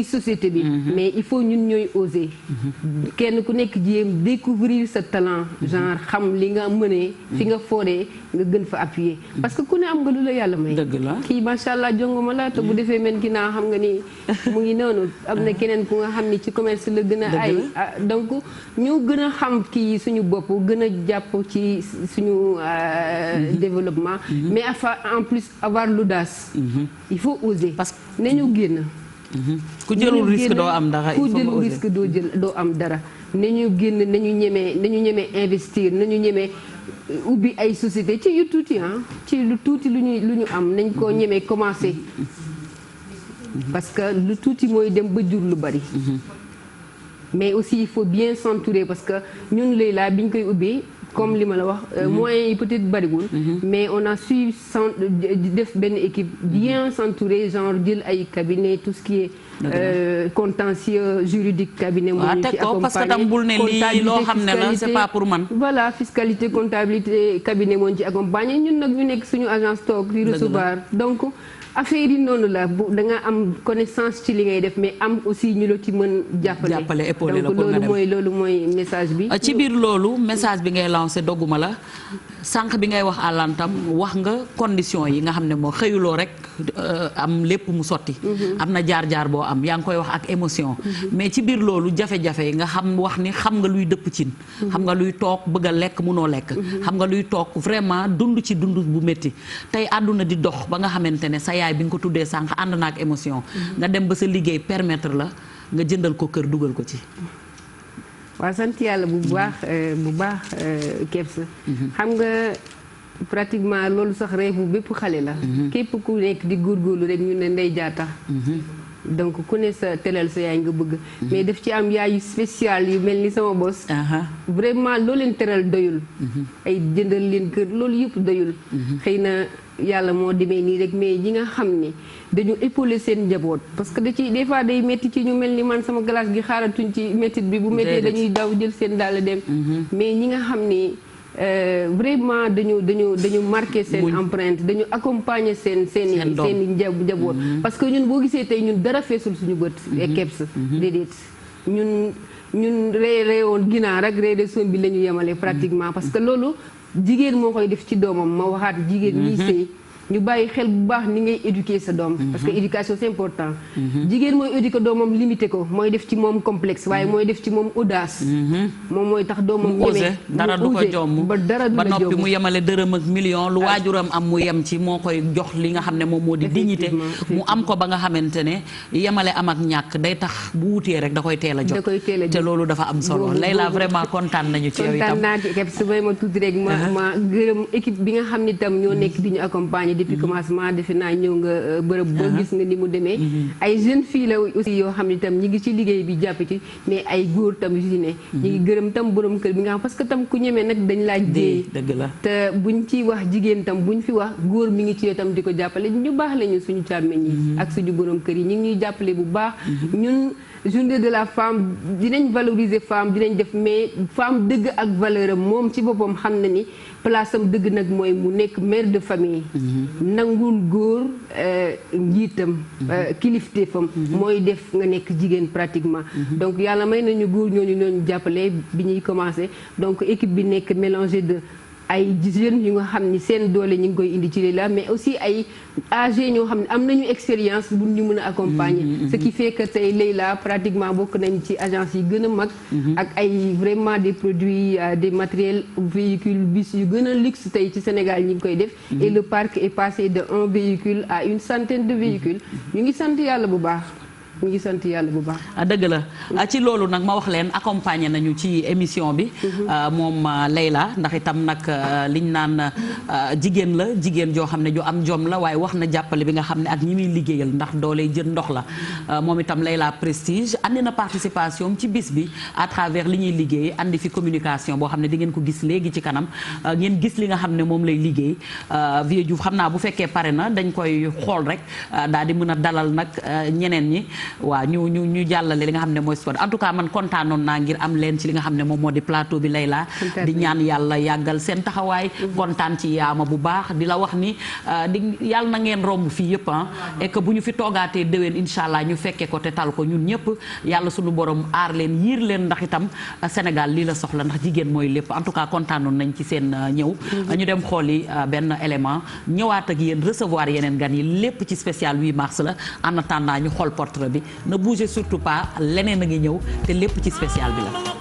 Speaker 11: société bi mais il faut ñun ñooy oser kenn ku nekk jéem découvrir sa talent genre xam li nga mënee fi nga fooree nga gën fa appuyer parce que ku ne am nga lu la yàlla may kii macha allah jongoma la te bu defee men ki naa xam nga ni mu ngi noonu am na keneen ku nga xam ni ci commerce la gën a ay donc ñu gën a xam kii suñu bopp gën a jàpp ci suñu développement mais en plus avoir l'audace il faut oser parce que nañu génn
Speaker 1: ku jëlul risque doo am dara
Speaker 11: ku jëlul risque doo am dara nañu génn nañu ñemee investir nañu ñemee ubbi ay société ci yu tuuti ci lu tuuti lu ñu am nañ ko ñemee commencer parce que lu tuuti mooy dem ba jur lu bari mais aussi il faut bien s'entourer parce que ñun Layla bi ñu koy ubbi comme li ma la wax moyens yi peut-être bariwul mais on a su def benn équipe bien s'entourer genre jël ay cabinet tout ce qui est contentieux juridique cabinet moo ñu ci accompagner
Speaker 1: parce que tam bul ne lii loo xam ne la c'est pas pour man
Speaker 11: voilà fiscalité comptabilité cabinet moo ñu ci accompagner ñun nag ñu nekk suñu agence toog di recevoir donc affaire yi noonu la da nga am connaissance ci li ngay def mais am aussi ñu la ci mën jàppale
Speaker 1: épaulé la
Speaker 11: donc loolu mooy message bi
Speaker 1: ci biir loolu message bi ngay lancé dogguma la sànq bi ngay wax àllantam wax nga condition yi nga xam ne moo xëyuloo rek am lépp mu sotti am na jaar-jaar boo am yaa ngi koy wax ak émotion mais ci biir loolu jafe-jafe yi nga xam wax ni xam nga luy dëpp cin xam nga luy toog bëgg a lekk munoo lekk xam nga luy toog vraiment dund ci dund bu métti tey àdduna di dox ba nga xamante ne sa yaay bi nga ko tuddee sànq ànd na ak émotion nga dem ba sa liggéey permettre la nga jëndal ko kër dugal ko ci
Speaker 11: waaw sant yàlla bu baax Kebs xam nga pratiquement loolu sax rêve bu bépp xale la képp ku nekk di góorgóorlu rek ñu ne ndey jaa tax donc ku ne sa telal sa yaay nga bëgg mais daf ci am yaay yu spécial yu mel ni sama bos vraiment loo leen teral doyul ay jëndal leen kër loolu yëpp doyul xëy na yàlla moo demee nii rek mais ñi nga xam ni dañu épauler seen njaboot parce que da ci des fois day métti ci ñu mel ni man sama glace gi xaaratuñ ci métit bi bu méttee dañuy daw jël seen dàll dem mais ñi nga xam ni vraiment dañu marqué seen empreinte dañu accompagner seen njaboot parce que ñun boo gisee tey ñun dara feesul suñu bët Kebs déedéet ñun reewoon ginaar ak ree de som bi la ñu yemale pratiquement parce que loolu jigéen moo koy def ci doomam ma waxaat jigéen ñiy sëy ñu bàyyi xel bu baax ni ngay éduquer sa doom. parce que éducation c'est important. jigéen mooy éduquer doomam limité ko mooy def ci moom complexe waaye mooy def ci moom audace. moom mooy tax doomam ñeme
Speaker 1: dara du ko jomm
Speaker 11: ba dara du
Speaker 1: ba
Speaker 11: la
Speaker 1: noppi
Speaker 11: jomm
Speaker 1: mu yemale dërëm ak million lu waajuram am mu yem ci moo koy jox li nga xam ne moom moo di dignité mu am ko ba nga xamante ne yemale am ak ñàkk day tax bu wutee rek da koy teel a jot te loolu dafa am solo Layla vraiment kontaan nañu ci yow itam
Speaker 11: kontaan naa ci képp su may ma tuuti rek ma gërëm équipe bi nga xam ni tam ñoo nekk di ñu accompagner depuis commencement defe naa ñëw nga bërëb boo gis nga ni mu demee ay jeunes filles la aussi yoo xam ni tam ñi ngi ci liggéey bi jàpp ci mais ay góor tam yu ci ne ñi ngi gërëm tam borom kër bi nga xam parce que tam ku ñemee nag dañ laaj dee
Speaker 1: dëgg la
Speaker 11: te buñ ci wax jigéen tam buñ fi wax góor mi ngi ci yow tam di ko jàppale ñu baax lañu suñu càmmeñ yi ak suñu borom kër yi ñu ngi ñuy jàppale bu baax ñun journée de la femme dinañ valoriser femme dinañ def mais femme dëgg ak valeur am moom ci boppam xam na ni place am dëgg nag mooy mu nekk mère de famille nangul góor njiitam kilifteefam mooy def nga nekk jigéen pratiquement donc yàlla may nañu góor ñooñu jàppale bi ñuy commencé donc équipe bi nekk mélangé de ay jeunes yu nga xam ni seen doole ñu ngi koy indi ci Layla mais aussi ay âgés ñoo xam ne am nañu expérience bu ñu mën a accompagner ce qui fait que tey Layla pratiquement bokk nañ ci agence yi gën a mag ak ay vraiment des produits des matériels véhicules bus yu gën a luxe tey ci Sénégal ñi ngi koy def et le parc est passé de 1 véhicule à une centaine de véhicules ñu ngi sant yàlla bu baax ñu ngi sant yàlla bu baax.
Speaker 1: dëgg la ci loolu nag ma wax leen accompagner nañu ci émission bi. moom Layla ndax itam nag liñ naan jigéen la jigéen joo xam ne ju am jom la waaye wax na jàppale bi nga xam ne ak ñi muy liggéeyal ndax dooley jën ndox la moom itam Layla Prestige andi na participation ci bis bi à travers li ñuy liggéey andi fi communication boo xam ne di ngeen ko gis léegi ci kanam ngeen gis li nga xam ne moom lay liggéey Vieux Diouf xam naa bu fekkee pare na dañ koy xool rek daal di mën a dalal nag ñeneen ñi. waaw ñu jàllale li nga xam ne mooy sport en tout cas man kontaanoon naa ngir am leen ci li nga xam ne moom moo di plateau bi Layla di ñaan yàlla yàggal seen taxawaay kontaan ci yaama bu baax di la wax ni di yàlla na ngeen romb fii yëpp et que bu ñu fi toogaatee déwén incha allah ñu fekkee ko te tal ko ñun ñëpp yàlla suñu borom aar leen yiir leen ndax itam Sénégal lii la soxla ndax jigéen mooy lépp en tout cas kontaanoon nañ ci seen ñëw ñu dem xooli benn élément ñëwaat ak yéen recevoir yeneen gan yi lépp ci spécial 8 mars la en attendant ñu xool portrait bi ne bougez surtout pas leneen a ngi ñëw te lépp ci spécial bi la